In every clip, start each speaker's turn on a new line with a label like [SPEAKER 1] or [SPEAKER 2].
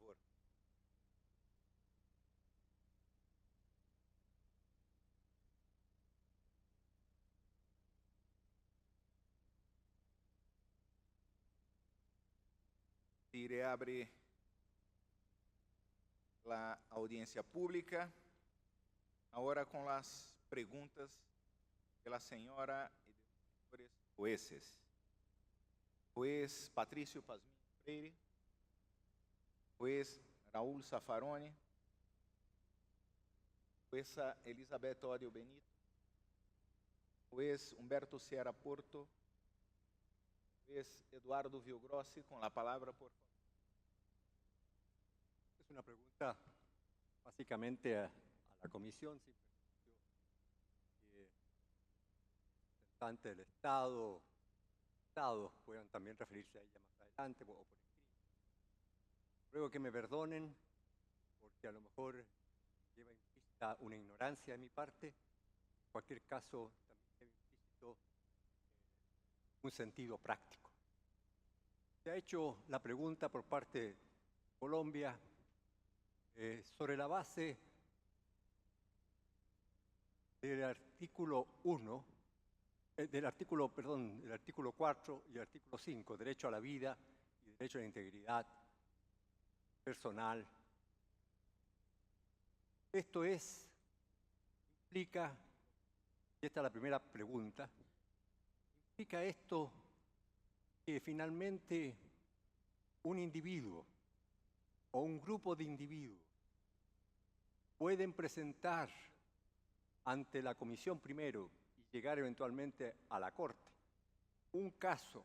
[SPEAKER 1] favor. Se reabre la audiencia pública, ahora con las preguntas de la señora y de los señores jueces. Juez Patricio Pazmiño Freire, juez Raúl Zaffaroni, jueza Elizabeth Odio Benito, juez Humberto Sierra Porto, juez Eduardo Villagrossi, con la palabra, por favor.
[SPEAKER 2] Es una pregunta básicamente a la comisión, si que representantes del Estado, estados puedan también referirse a ella más adelante o por escrito. Ruego que me perdonen porque a lo mejor lleva implícita una ignorancia de mi parte. En cualquier caso, también lleva implícito un sentido práctico. Se ha hecho la pregunta por parte de Colombia sobre la base del artículo 1, del artículo 4 y el artículo 5, derecho a la vida y derecho a la integridad personal. Esto implica, y esta es la primera pregunta, implica esto que finalmente un individuo o un grupo de individuos pueden presentar ante la comisión primero y llegar eventualmente a la Corte un caso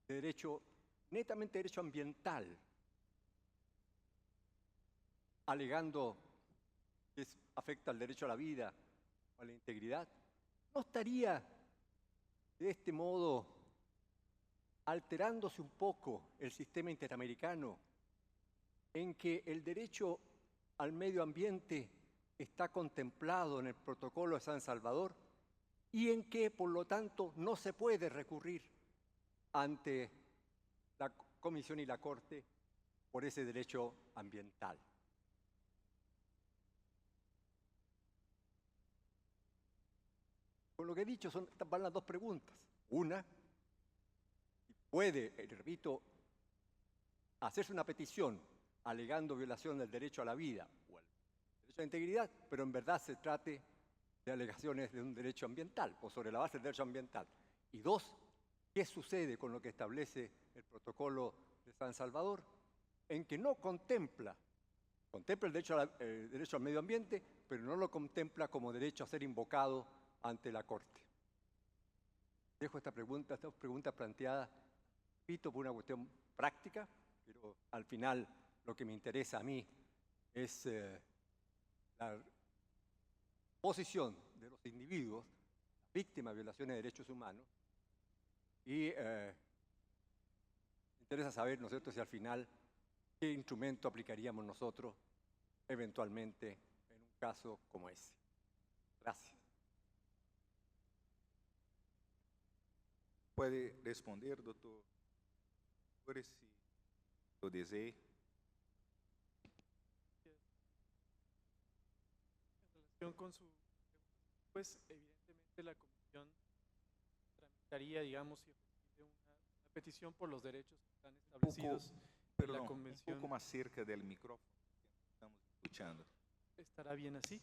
[SPEAKER 2] de derecho, netamente derecho ambiental, alegando que afecta al derecho a la vida o a la integridad, ¿no estaría de este modo alterándose un poco el sistema interamericano en que el derecho al medio ambiente está contemplado en el Protocolo de San Salvador y en que, por lo tanto, no se puede recurrir ante la Comisión y la Corte por ese derecho ambiental? Con lo que he dicho, van las dos preguntas. Una, puede, repito, hacerse una petición alegando violación del derecho a la vida o al derecho a la integridad, pero en verdad se trate de alegaciones de un derecho ambiental o sobre la base del derecho ambiental. Y dos, ¿qué sucede con lo que establece el Protocolo de San Salvador? En que no contempla el derecho al medio ambiente, pero no lo contempla como derecho a ser invocado ante la Corte. Dejo estas preguntas planteadas, repito, por una cuestión práctica, pero al final lo que me interesa a mí es la posición de los individuos víctimas de violaciones de derechos humanos y me interesa saber, ¿no es cierto?, si al final qué instrumento aplicaríamos nosotros eventualmente en un caso como ese. Gracias.
[SPEAKER 1] Puede responder, doctor, si lo desee.
[SPEAKER 3] En relación con su pregunta, pues evidentemente la comisión tramitaría, digamos, y recibe una petición por los derechos que están establecidos en la convención.
[SPEAKER 1] Un poco más cerca del micrófono que estamos escuchando.
[SPEAKER 3] ¿Estará bien así?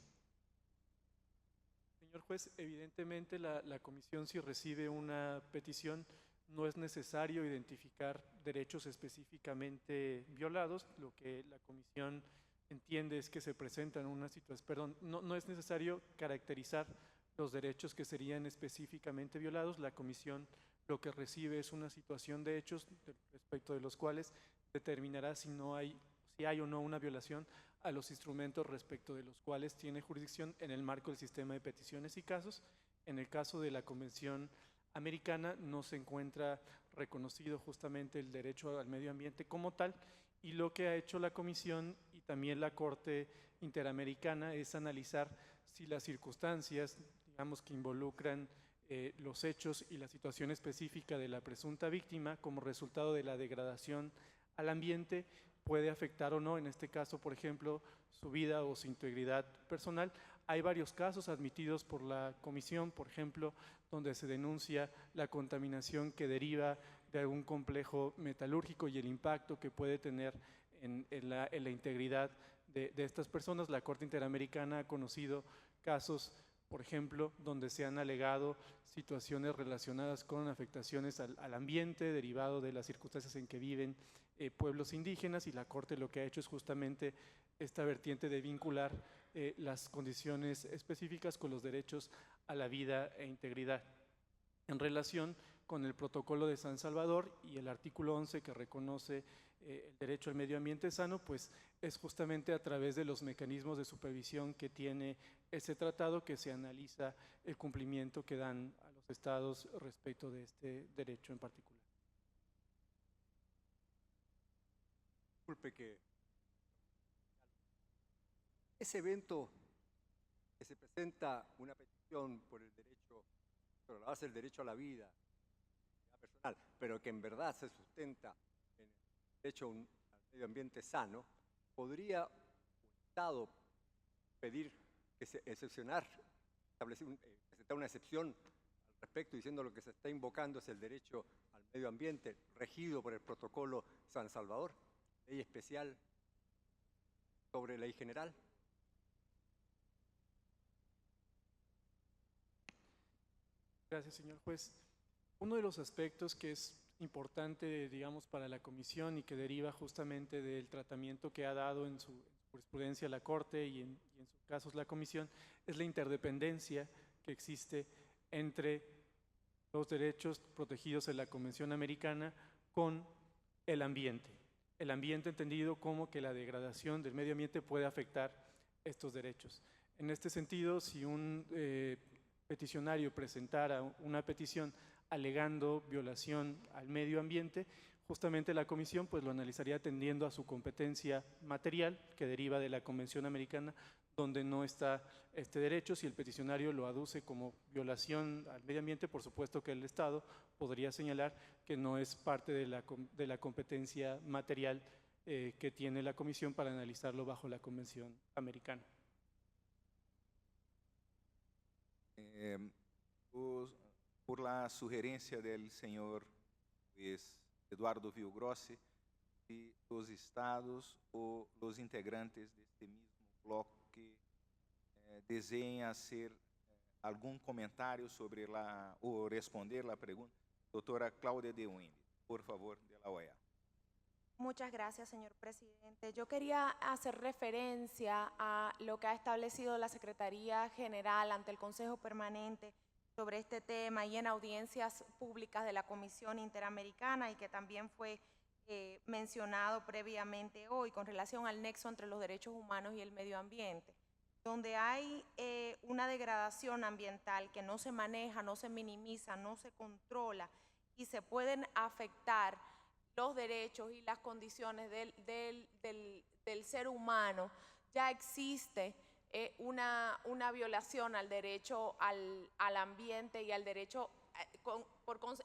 [SPEAKER 3] Señor juez, evidentemente la comisión, si recibe una petición, no es necesario identificar derechos específicamente violados. Lo que la comisión entiende es que se presentan una situación, no es necesario caracterizar los derechos que serían específicamente violados. La comisión lo que recibe es una situación de hechos respecto de los cuales determinará si hay o no una violación a los instrumentos respecto de los cuales tiene jurisdicción en el marco del sistema de peticiones y casos. En el caso de la Convención Americana no se encuentra reconocido justamente el derecho al medio ambiente como tal, y lo que ha hecho la Comisión y también la Corte Interamericana es analizar si las circunstancias, digamos, que involucran los hechos y la situación específica de la presunta víctima como resultado de la degradación al ambiente puede afectar o no, en este caso, por ejemplo, su vida o su integridad personal. Hay varios casos admitidos por la comisión, por ejemplo, donde se denuncia la contaminación que deriva de algún complejo metalúrgico y el impacto que puede tener en la integridad de estas personas. La Corte Interamericana ha conocido casos, por ejemplo, donde se han alegado situaciones relacionadas con afectaciones al ambiente derivado de las circunstancias en que viven pueblos indígenas, y la Corte lo que ha hecho es justamente esta vertiente de vincular las condiciones específicas con los derechos a la vida e integridad. En relación con el Protocolo de San Salvador y el artículo 11 que reconoce el derecho al medio ambiente sano, pues es justamente a través de los mecanismos de supervisión que tiene ese tratado que se analiza el cumplimiento que dan a los estados respecto de este derecho en particular.
[SPEAKER 2] Disculpe que ese evento que se presenta una petición por el derecho, sobre la base del derecho a la vida personal, pero que en verdad se sustenta en el derecho al medio ambiente sano, ¿podría un Estado pedir que se excepcionar, presentar una excepción al respecto, diciendo lo que se está invocando es el derecho al medio ambiente regido por el Protocolo San Salvador, ley especial sobre ley general?
[SPEAKER 3] Gracias, señor juez. Uno de los aspectos que es importante, digamos, para la comisión y que deriva justamente del tratamiento que ha dado en su jurisprudencia la Corte y en sus casos la comisión, es la interdependencia que existe entre los derechos protegidos en la Convención Americana con el ambiente. El ambiente entendido como que la degradación del medio ambiente puede afectar estos derechos. En este sentido, si un peticionario presentara una petición alegando violación al medio ambiente, justamente la comisión pues lo analizaría atendiendo a su competencia material que deriva de la Convención Americana, donde no está este derecho. Si el peticionario lo aduce como violación al medio ambiente, por supuesto que el Estado podría señalar que no es parte de la competencia material que tiene la comisión para analizarlo bajo la Convención Americana.
[SPEAKER 1] Por la sugerencia del señor juez Eduardo Villagrossi, si los estados o los integrantes de este mismo bloque deseen hacer algún comentario sobre o responder la pregunta. Doctora Claudia de Wimby, por favor, de la OEA.
[SPEAKER 4] Muchas gracias, señor presidente. Yo quería hacer referencia a lo que ha establecido la Secretaría General ante el Consejo Permanente sobre este tema y en audiencias públicas de la Comisión Interamericana, y que también fue mencionado previamente hoy con relación al nexo entre los derechos humanos y el medio ambiente, donde hay una degradación ambiental que no se maneja, no se minimiza, no se controla, y se pueden afectar los derechos y las condiciones del ser humano. Ya existe una violación al derecho al ambiente y al derecho,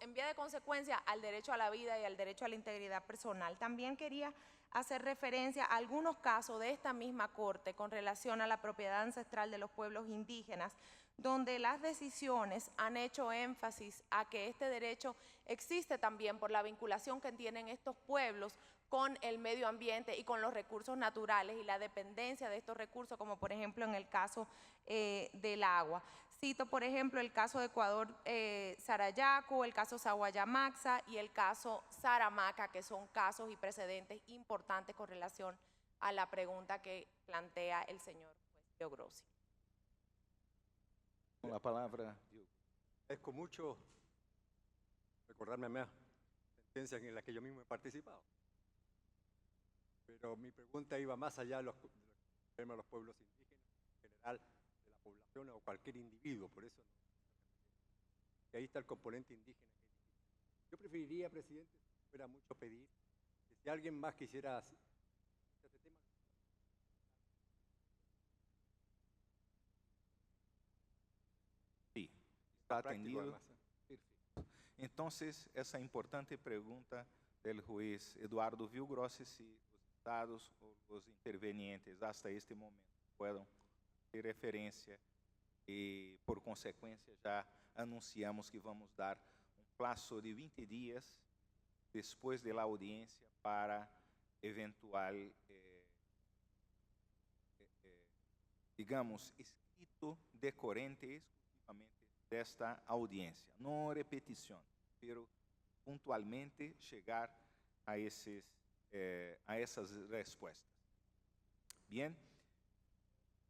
[SPEAKER 4] en vía de consecuencia, al derecho a la vida y al derecho a la integridad personal. También quería hacer referencia a algunos casos de esta misma Corte con relación a la propiedad ancestral de los pueblos indígenas, donde las decisiones han hecho énfasis a que este derecho existe también por la vinculación que tienen estos pueblos con el medio ambiente y con los recursos naturales y la dependencia de estos recursos, como por ejemplo en el caso del agua. Cito, por ejemplo, el caso de Ecuador Sarayaco, el caso Saguayamaxa y el caso Saramaca, que son casos y precedentes importantes con relación a la pregunta que plantea el señor Villagrossi.
[SPEAKER 1] Con la palabra.
[SPEAKER 2] Agradezco mucho recordarme a mí sentencias en las que yo mismo he participado. Pero mi pregunta iba más allá de los pueblos indígenas, en general, de la población o cualquier individuo, por eso que ahí está el componente indígena. Yo preferiría, presidente, si fuera mucho pedir, que si alguien más quisiera hacer este tema.
[SPEAKER 1] Sí, está
[SPEAKER 2] práctico,
[SPEAKER 1] atendido.
[SPEAKER 2] además.
[SPEAKER 1] Perfecto. Entonces, essa importante pergunta del juez Eduardo Vilgrossi si los estados o los intervenientes hasta este momento puedan hacer referencia y por consecuencia ya anunciamos que vamos a dar un plazo de 20 días después de la audiencia para eventual, digamos, escrito decorrente exclusivamente de esta audiencia. No repetición, pero puntualmente llegar a esas respuestas. Bien,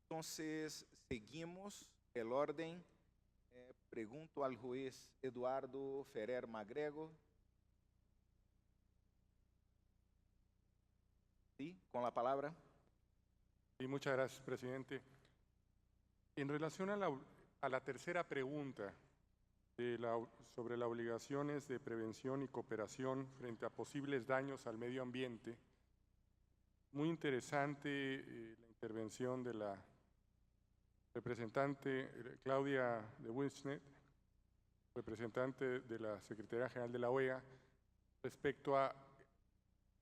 [SPEAKER 1] entonces seguimos el orden. Pregunto al juez Eduardo Ferrer Magrego. Sí, con la palabra.
[SPEAKER 5] Sí, muchas gracias, presidente. En relación a la tercera pregunta sobre las obligaciones de prevención y cooperación frente a posibles daños al medio ambiente, muy interesante la intervención de la representante Claudia de Winstead, representante de la Secretaría General de la OEA, respecto a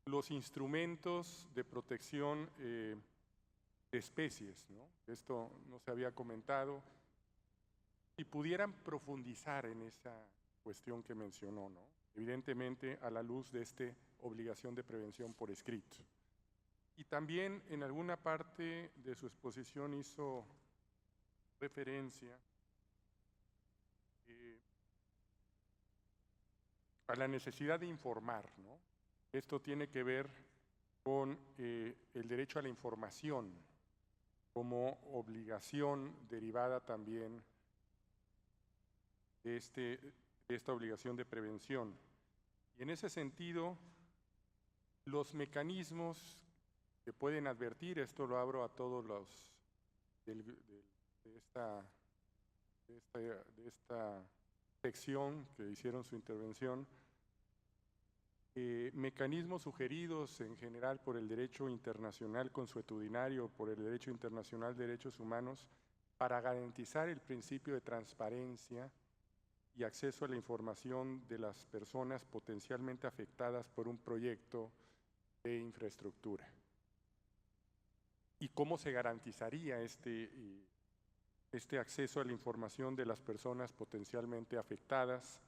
[SPEAKER 5] los instrumentos de protección de especies, ¿no? Esto no se había comentado. Si pudieran profundizar en esa cuestión que mencionó, ¿no? Evidentemente a la luz de esta obligación de prevención por escrito. Y también en alguna parte de su exposición hizo referencia a la necesidad de informar, ¿no? Esto tiene que ver con el derecho a la información como obligación derivada también de esta obligación de prevención. Y en ese sentido, los mecanismos que pueden advertir, esto lo abro a todos los de esta sección que hicieron su intervención, mecanismos sugeridos en general por el derecho internacional consuetudinario, por el derecho internacional de derechos humanos, para garantizar el principio de transparencia y acceso a la información de las personas potencialmente afectadas por un proyecto de infraestructura. ¿Y cómo se garantizaría este acceso a la información de las personas potencialmente afectadas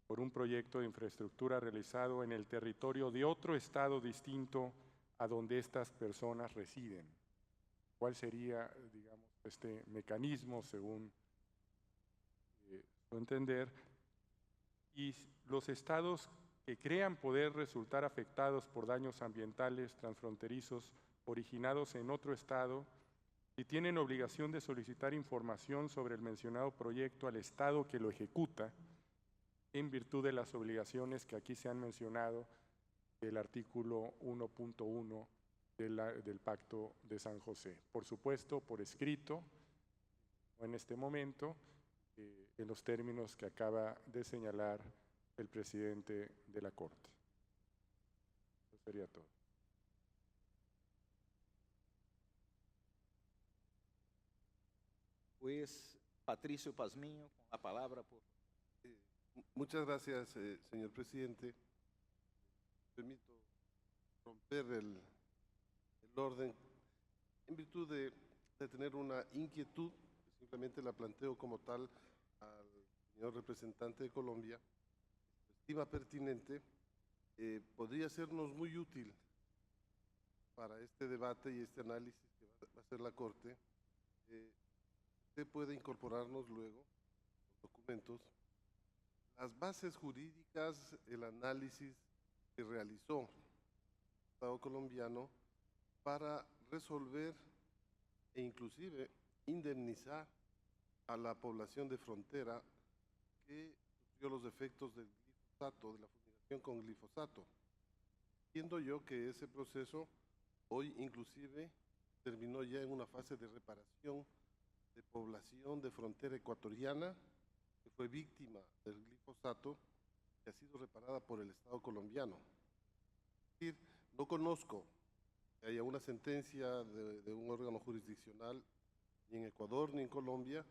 [SPEAKER 5] por un proyecto de infraestructura realizado en el territorio de otro estado distinto a donde estas personas residen? ¿Cuál sería, digamos, este mecanismo según su entender? Y los estados que crean poder resultar afectados por daños ambientales transfronterizos originados en otro estado y tienen obligación de solicitar información sobre el mencionado proyecto al estado que lo ejecuta, en virtud de las obligaciones que aquí se han mencionado del artículo 1.1 del Pacto de San José. Por supuesto, por escrito, o en este momento, en los términos que acaba de señalar el presidente de la Corte. Eso sería todo.
[SPEAKER 1] Juez Patricio Pazmiño, con la palabra, por favor.
[SPEAKER 6] Muchas gracias, señor presidente. Permito romper el orden en virtud de tener una inquietud, simplemente la planteo como tal al señor representante de Colombia. Estima pertinente, podría sernos muy útil para este debate y este análisis que va a hacer la Corte. Usted puede incorporarnos luego los documentos, las bases jurídicas, el análisis que realizó el Estado colombiano para resolver e inclusive indemnizar a la población de frontera que sufrió los efectos del glifosato, de la fumigación con glifosato. Entiendo yo que ese proceso hoy inclusive terminó ya en una fase de reparación de población de frontera ecuatoriana que fue víctima del glifosato, que ha sido reparada por el Estado colombiano. Es decir, no conozco que haya una sentencia de un órgano jurisdiccional ni en Ecuador ni en Colombia,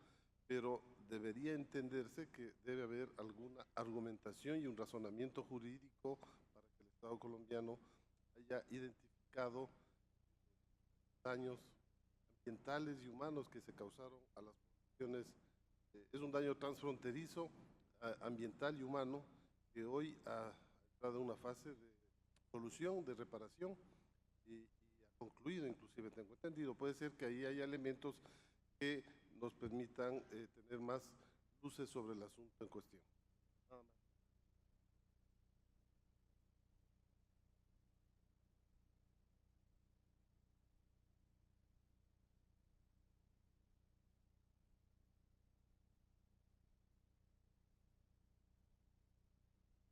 [SPEAKER 6] pero debería entenderse que debe haber alguna argumentación y un razonamiento jurídico para que el Estado colombiano haya identificado daños ambientales y humanos que se causaron a las poblaciones. Es un daño transfronterizo, ambiental y humano, que hoy ha entrado en una fase de solución, de reparación y ha concluido, inclusive tengo entendido. Puede ser que ahí haya elementos que nos permitan tener más luces sobre el asunto en cuestión. Nada más.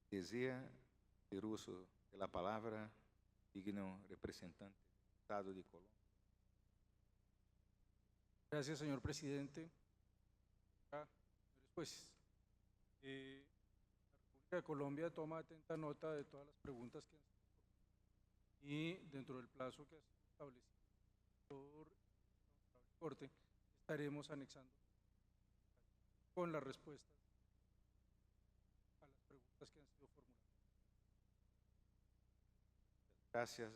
[SPEAKER 1] Desea el uso de la palabra, digno representante del Estado de Colombia.
[SPEAKER 7] Gracias, señor presidente. Señores jueces, la República de Colombia toma atenta nota de todas las preguntas que han sido formuladas y dentro del plazo que ha sido establecido por la Corte estaremos anexando con las respuestas a las preguntas que han sido formuladas.
[SPEAKER 1] Gracias,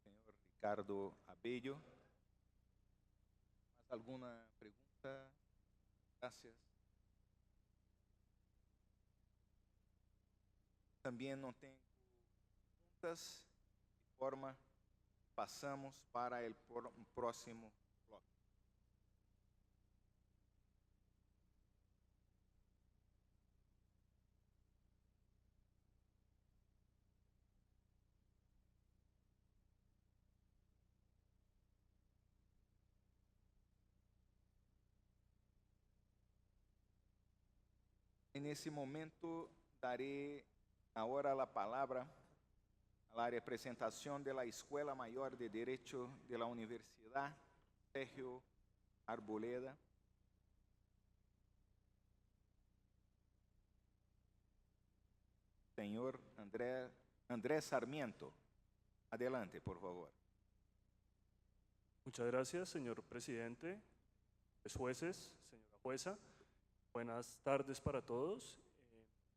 [SPEAKER 1] señor Ricardo Abello. ¿Más alguna pregunta? Gracias. También no tengo preguntas, de forma pasamos para el próximo bloque. En ese momento daré ahora la palabra a la representación de la Escuela Mayor de Derecho de la Universidad Sergio Arboleda. Señor Andrés Sarmiento, adelante, por favor.
[SPEAKER 8] Muchas gracias, señor presidente, jueces, señora jueza. Buenas tardes para todos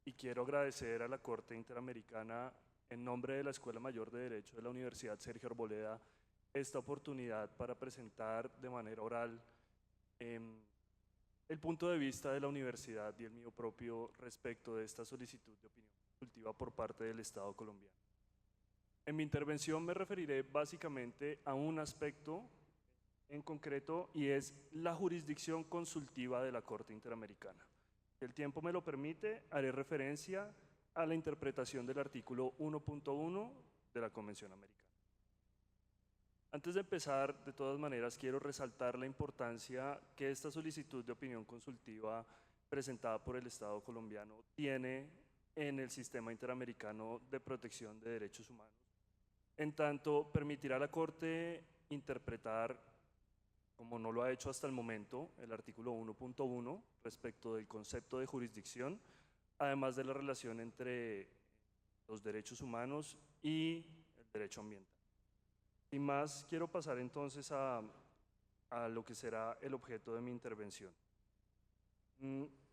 [SPEAKER 8] y quiero agradecer a la Corte Interamericana en nombre de la Escuela Mayor de Derecho de la Universidad Sergio Arboleda esta oportunidad para presentar de manera oral el punto de vista de la universidad y el mío propio respecto de esta solicitud de opinión consultiva por parte del Estado colombiano. En mi intervención me referiré básicamente a un aspecto en concreto y es la jurisdicción consultiva de la Corte Interamericana. Si el tiempo me lo permite, haré referencia a la interpretación del artículo 1.1 de la Convención Americana. Antes de empezar, de todas maneras, quiero resaltar la importancia que esta solicitud de opinión consultiva presentada por el Estado colombiano tiene en el sistema interamericano de protección de derechos humanos, en tanto permitirá a la Corte interpretar, como no lo ha hecho hasta el momento, el artículo 1.1 respecto del concepto de jurisdicción, además de la relación entre los derechos humanos y el derecho ambiental. Sin más, quiero pasar entonces a lo que será el objeto de mi intervención.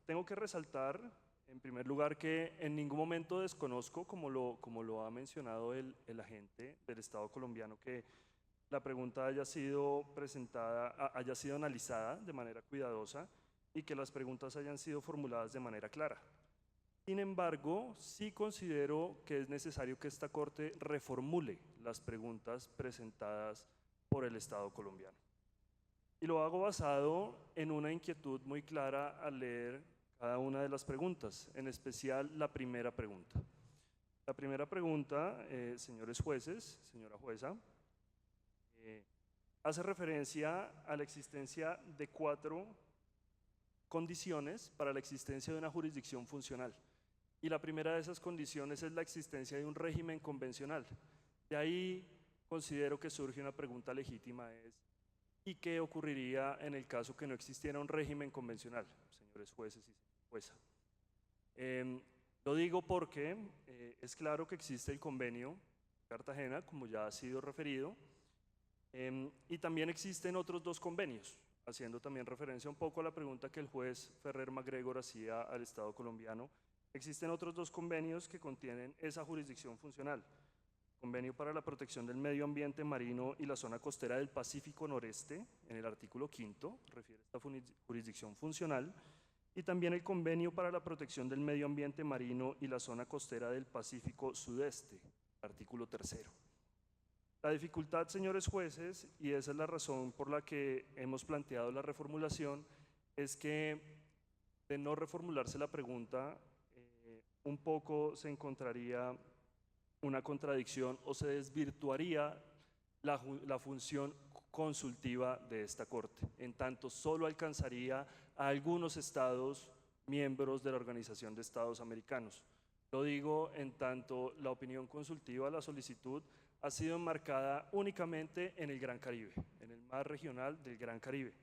[SPEAKER 8] Tengo que resaltar, en primer lugar, que en ningún momento desconozco, como lo ha mencionado el agente del Estado colombiano, que la pregunta haya sido presentada, haya sido analizada de manera cuidadosa y que las preguntas hayan sido formuladas de manera clara. Sin embargo, sí considero que es necesario que esta Corte reformule las preguntas presentadas por el Estado colombiano. Y lo hago basado en una inquietud muy clara al leer cada una de las preguntas, en especial la primera pregunta. La primera pregunta, señores jueces, señora jueza, hace referencia a la existencia de 4 condiciones para la existencia de una jurisdicción funcional. Y la primera de esas condiciones es la existencia de un régimen convencional. De ahí considero que surge una pregunta legítima, ¿y qué ocurriría en el caso que no existiera un régimen convencional, señores jueces y jueza? Lo digo porque es claro que existe el convenio de Cartagena, como ya ha sido referido, y también existen otros 2 convenios, haciendo también referencia un poco a la pregunta que el juez Ferrer MacGregor hacía al Estado colombiano. Existen otros 2 convenios que contienen esa jurisdicción funcional. Convenio para la Protección del Medio Ambiente Marino y la Zona Costera del Pacífico Noreste, en el artículo 5, refiere a esta jurisdicción funcional, y también el Convenio para la Protección del Medio Ambiente Marino y la Zona Costera del Pacífico Sudeste, artículo 3. La dificultad, señores jueces, y esa es la razón por la que hemos planteado la reformulación, es que de no reformularse la pregunta, un poco se encontraría una contradicción o se desvirtuaría la función consultiva de esta Corte, en tanto solo alcanzaría a algunos estados miembros de la Organización de Estados Americanos. Lo digo en tanto la opinión consultiva, la solicitud, ha sido enmarcada únicamente en el Gran Caribe, en el mar regional del Gran Caribe.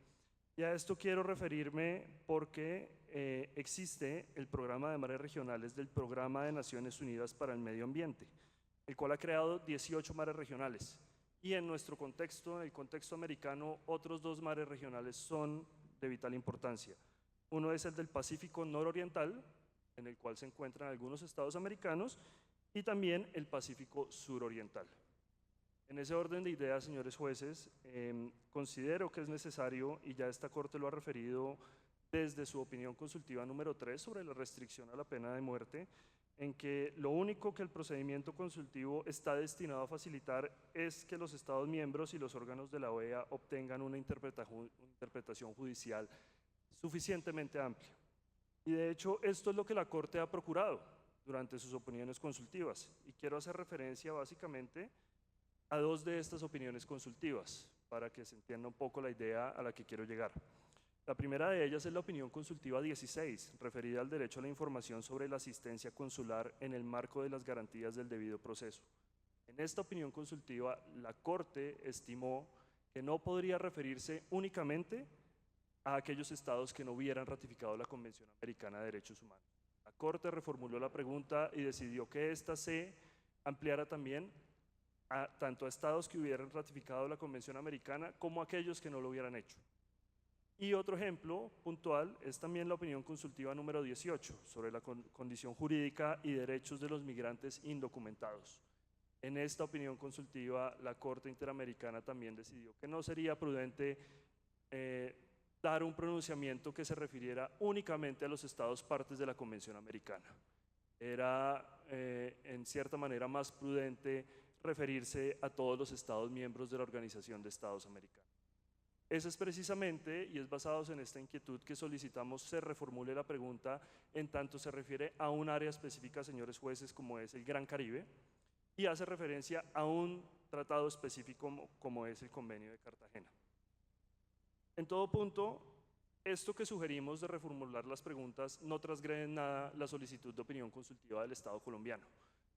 [SPEAKER 8] Y a esto quiero referirme porque existe el Programa de Mares Regionales del Programa de Naciones Unidas para el Medio Ambiente, el cual ha creado 18 mares regionales. Y en nuestro contexto, en el contexto americano, otros 2 mares regionales son de vital importancia. Uno es el del Pacífico Nororiental, en el cual se encuentran algunos estados americanos, y también el Pacífico Suroriental. En ese orden de ideas, señores jueces, considero que es necesario, y ya esta Corte lo ha referido desde su opinión consultiva número 3 sobre la restricción a la pena de muerte, en que lo único que el procedimiento consultivo está destinado a facilitar es que los Estados miembros y los órganos de la OEA obtengan una interpretación judicial suficientemente amplia. Y de hecho, esto es lo que la Corte ha procurado durante sus opiniones consultivas. Y quiero hacer referencia básicamente a 2 de estas opiniones consultivas, para que se entienda un poco la idea a la que quiero llegar. La primera de ellas es la opinión consultiva 16, referida al derecho a la información sobre la asistencia consular en el marco de las garantías del debido proceso. En esta opinión consultiva, la Corte estimó que no podría referirse únicamente a aquellos estados que no hubieran ratificado la Convención Americana de Derechos Humanos. La Corte reformuló la pregunta y decidió que ésta se ampliara también tanto a estados que hubieran ratificado la Convención Americana como a aquellos que no lo hubieran hecho. Y otro ejemplo puntual es también la opinión consultiva número 18 sobre la condición jurídica y derechos de los migrantes indocumentados. En esta opinión consultiva, la Corte Interamericana también decidió que no sería prudente dar un pronunciamiento que se refiriera únicamente a los estados partes de la Convención Americana. Era en cierta manera más prudente referirse a todos los estados miembros de la Organización de Estados Americanos. Ese es precisamente, y es basado en esta inquietud que solicitamos se reformule la pregunta en tanto se refiere a un área específica, señores jueces, como es el Gran Caribe, y hace referencia a un tratado específico como es el Convenio de Cartagena. En todo punto, esto que sugerimos de reformular las preguntas no transgrede en nada la solicitud de opinión consultiva del Estado colombiano.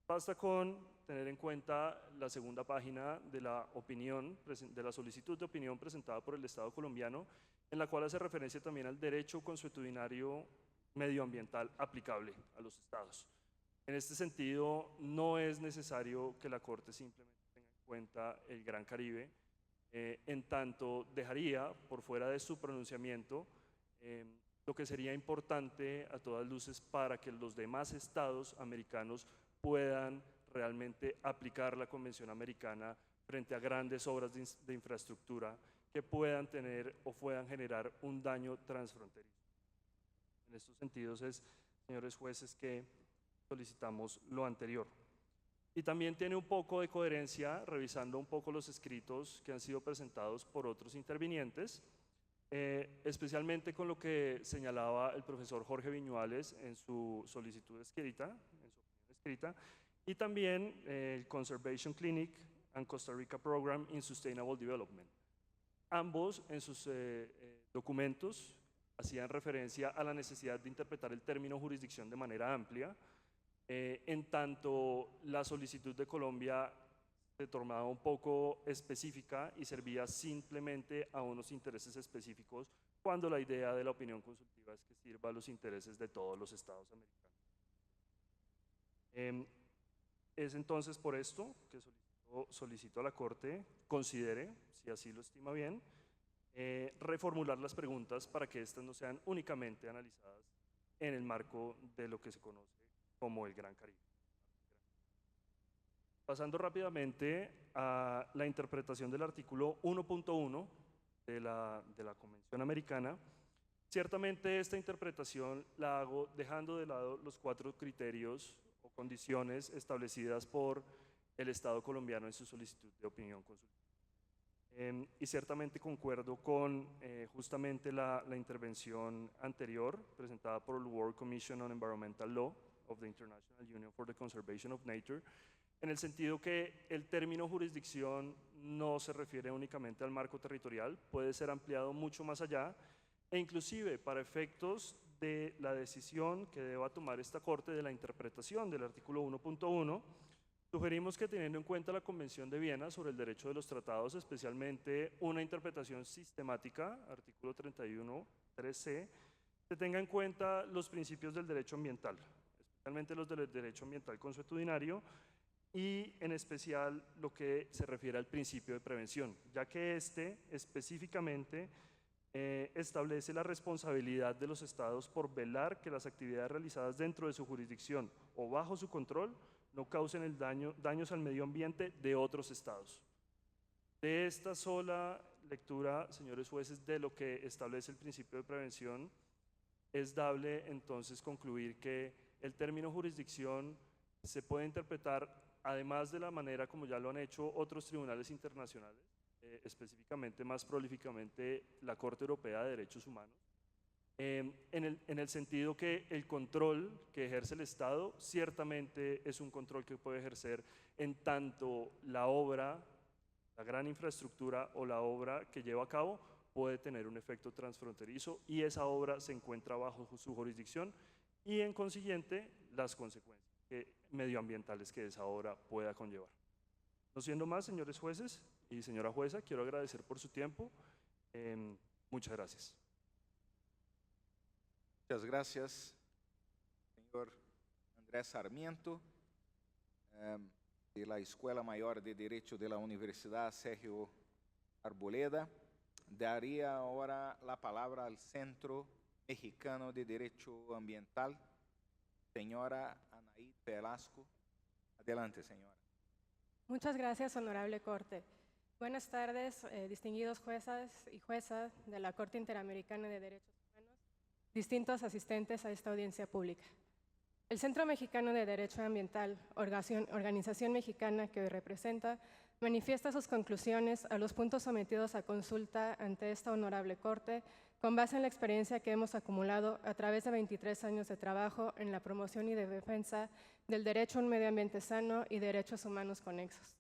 [SPEAKER 8] Basta con tener en cuenta la segunda página de la opinión, de la solicitud de opinión presentada por el Estado colombiano, en la cual hace referencia también al derecho consuetudinario medioambiental aplicable a los estados. En este sentido, no es necesario que la Corte simplemente tenga en cuenta el Gran Caribe, en tanto dejaría por fuera de su pronunciamiento lo que sería importante a todas luces para que los demás estados americanos puedan realmente aplicar la Convención Americana frente a grandes obras de infraestructura que puedan tener o puedan generar un daño transfronterizo. En estos sentidos es, señores jueces, que solicitamos lo anterior. Y también tiene un poco de coherencia, revisando un poco los escritos que han sido presentados por otros intervinientes, especialmente con lo que señalaba el profesor Jorge Viñuales en su solicitud escrita, y también el Conservation Clinic and Costa Rica Program in Sustainable Development. Ambos en sus documentos hacían referencia a la necesidad de interpretar el término jurisdicción de manera amplia, en tanto la solicitud de Colombia se tornaba un poco específica y servía simplemente a unos intereses específicos, cuando la idea de la opinión consultiva es que sirva a los intereses de todos los estados americanos. Es entonces por esto que solicito a la Corte considere, si así lo estima bien, reformular las preguntas para que éstas no sean únicamente analizadas en el marco de lo que se conoce como el Gran Caribe. Pasando rápidamente a la interpretación del artículo 1.1 de la Convención Americana, ciertamente esta interpretación la hago dejando de lado los 4 criterios o condiciones establecidas por el Estado colombiano en su solicitud de opinión consultiva. Y ciertamente concuerdo con justamente la intervención anterior presentada por el World Commission on Environmental Law of the International Union for the Conservation of Nature, en el sentido que el término jurisdicción no se refiere únicamente al marco territorial, puede ser ampliado mucho más allá e inclusive para efectos de la decisión que deba tomar esta Corte de la interpretación del artículo 1.1, sugerimos que teniendo en cuenta la Convención de Viena sobre el derecho de los tratados, especialmente una interpretación sistemática, artículo 31, 3c, se tenga en cuenta los principios del derecho ambiental, especialmente los del derecho ambiental consuetudinario y en especial lo que se refiere al principio de prevención, ya que este específicamente establece la responsabilidad de los estados por velar que las actividades realizadas dentro de su jurisdicción o bajo su control no causen daños al medio ambiente de otros estados. De esta sola lectura, señores jueces, de lo que establece el principio de prevención, es dable entonces concluir que el término jurisdicción se puede interpretar, además de la manera como ya lo han hecho otros tribunales internacionales, específicamente más prolíficamente la Corte Europea de Derechos Humanos, en el sentido que el control que ejerce el Estado ciertamente es un control que puede ejercer en tanto la obra, la gran infraestructura o la obra que lleva a cabo puede tener un efecto transfronterizo y esa obra se encuentra bajo su jurisdicción y en consiguiente las consecuencias medioambientales que esa obra pueda conllevar. No siendo más, señores jueces y señora jueza, quiero agradecer por su tiempo. Muchas gracias.
[SPEAKER 1] Muchas gracias, señor Andrés Sarmiento, de la Escuela Mayor de Derecho de la Universidad Sergio Arboleda. Daría ahora la palabra al Centro Mexicano de Derecho Ambiental, señora Anaí Velasco. Adelante, señora.
[SPEAKER 9] Muchas gracias, honorable Corte. Buenas tardes, distinguidos juezas y juezas de la Corte Interamericana de Derechos Humanos, distintos asistentes a esta audiencia pública. El Centro Mexicano de Derecho Ambiental, organización mexicana que hoy representa, manifiesta sus conclusiones a los puntos sometidos a consulta ante esta honorable Corte con base en la experiencia que hemos acumulado a través de 23 años de trabajo en la promoción y de defensa del derecho a un medio ambiente sano y derechos humanos conexos.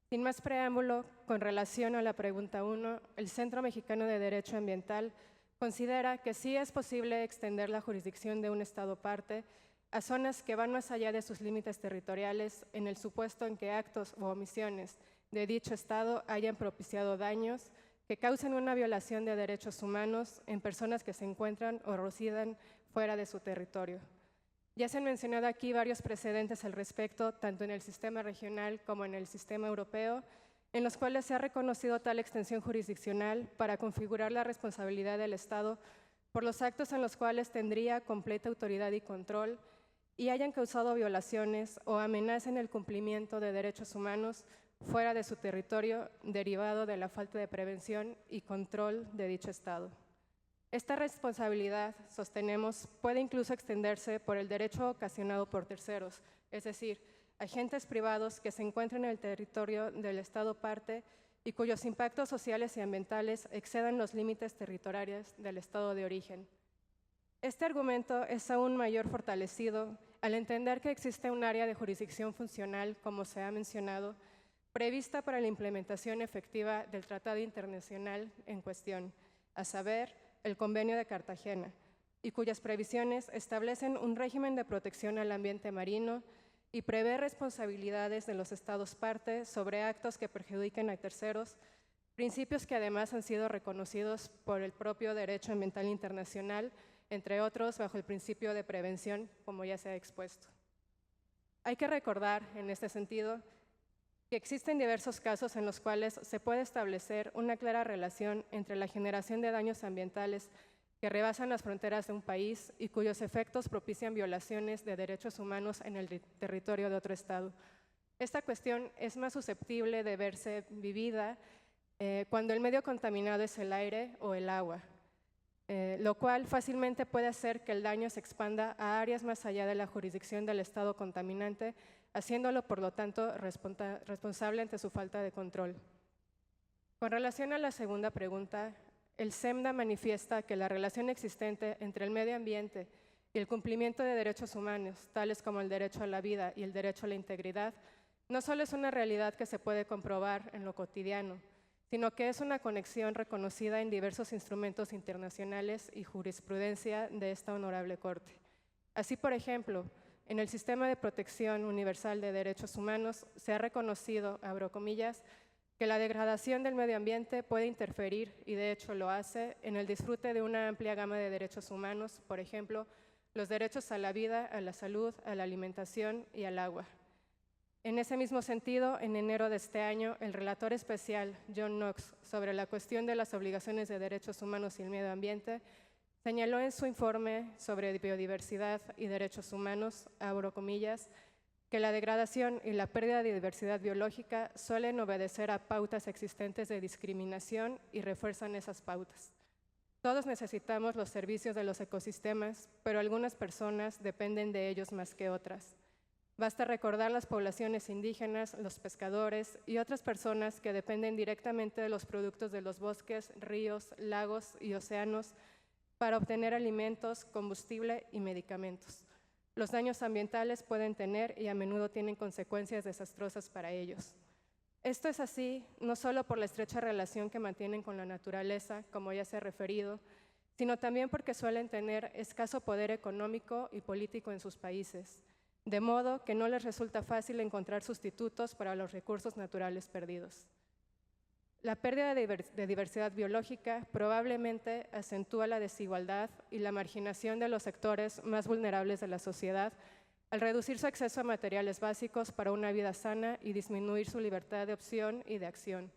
[SPEAKER 9] Sin más preámbulo, con relación a la pregunta 1, el Centro Mexicano de Derecho Ambiental considera que sí es posible extender la jurisdicción de un Estado parte a zonas que van más allá de sus límites territoriales en el supuesto en que actos o omisiones de dicho Estado hayan propiciado daños que causen una violación de derechos humanos en personas que se encuentran o residan fuera de su territorio. Ya se han mencionado aquí varios precedentes al respecto, tanto en el sistema regional como en el sistema europeo, en los cuales se ha reconocido tal extensión jurisdiccional para configurar la responsabilidad del Estado por los actos en los cuales tendría completa autoridad y control y hayan causado violaciones o amenacen el cumplimiento de derechos humanos fuera de su territorio derivado de la falta de prevención y control de dicho Estado. Esta responsabilidad, sostenemos, puede incluso extenderse por el derecho ocasionado por terceros, es decir, agentes privados que se encuentren en el territorio del Estado parte y cuyos impactos sociales y ambientales excedan los límites territoriales del Estado de origen. Este argumento es aún mayor fortalecido al entender que existe un área de jurisdicción funcional, como se ha mencionado, prevista para la implementación efectiva del Tratado Internacional en cuestión, a saber, el Convenio de Cartagena, y cuyas previsiones establecen un régimen de protección al ambiente marino y prevé responsabilidades de los Estados parte sobre actos que perjudiquen a terceros, principios que además han sido reconocidos por el propio derecho ambiental internacional, entre otros bajo el principio de prevención, como ya se ha expuesto. Hay que recordar, en este sentido, que existen diversos casos en los cuales se puede establecer una clara relación entre la generación de daños ambientales que rebasan las fronteras de un país y cuyos efectos propician violaciones de derechos humanos en el territorio de otro Estado, Esta cuestión es más susceptible de verse vivida cuando el medio contaminado es el aire o el agua, lo cual fácilmente puede hacer que el daño se expanda a áreas más allá de la jurisdicción del estado contaminante, haciéndolo por lo tanto responsable ante su falta de control. Con relación a la segunda pregunta, el SEMDA manifiesta que la relación existente entre el medio ambiente y el cumplimiento de derechos humanos, tales como el derecho a la vida y el derecho a la integridad, no solo es una realidad que se puede comprobar en lo cotidiano, sino que es una conexión reconocida en diversos instrumentos internacionales y jurisprudencia de esta honorable Corte. Así, por ejemplo, en el Sistema de Protección Universal de Derechos Humanos se ha reconocido, abro comillas, que la degradación del medio ambiente puede interferir, y de hecho lo hace, en el disfrute de una amplia gama de derechos humanos, por ejemplo, los derechos a la vida, a la salud, a la alimentación y al agua. En ese mismo sentido, en enero de este año, el relator especial John Knox sobre la cuestión de las obligaciones de derechos humanos y el medio ambiente señaló en su informe sobre biodiversidad y derechos humanos, abro comillas, que la degradación y la pérdida de diversidad biológica suelen obedecer a pautas existentes de discriminación y refuerzan esas pautas. Todos necesitamos los servicios de los ecosistemas, pero algunas personas dependen de ellos más que otras. Basta recordar las poblaciones indígenas, los pescadores y otras personas que dependen directamente de los productos de los bosques, ríos, lagos y océanos para obtener alimentos, combustible y medicamentos. Los daños ambientales pueden tener y a menudo tienen consecuencias desastrosas para ellos. Esto es así no solo por la estrecha relación que mantienen con la naturaleza, como ya se ha referido, sino también porque suelen tener escaso poder económico y político en sus países, de modo que no les resulta fácil encontrar sustitutos para los recursos naturales perdidos. La pérdida de diversidad biológica probablemente acentúa la desigualdad y la marginación de los sectores más vulnerables de la sociedad al reducir su acceso a materiales básicos para una vida sana y disminuir su libertad de opción y de acción.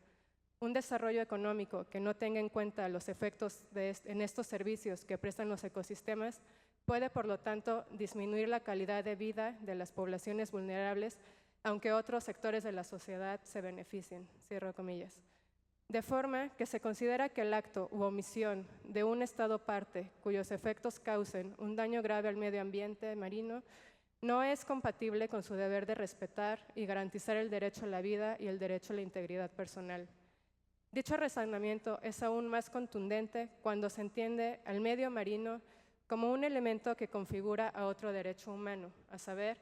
[SPEAKER 9] Un desarrollo económico que no tenga en cuenta los efectos en estos servicios que prestan los ecosistemas puede, por lo tanto, disminuir la calidad de vida de las poblaciones vulnerables, aunque otros sectores de la sociedad se beneficien. Cierro comillas. De forma que se considera que el acto u omisión de un Estado parte cuyos efectos causen un daño grave al medio ambiente marino no es compatible con su deber de respetar y garantizar el derecho a la vida y el derecho a la integridad personal. Dicho razonamiento es aún más contundente cuando se entiende al medio marino como un elemento que configura a otro derecho humano, a saber,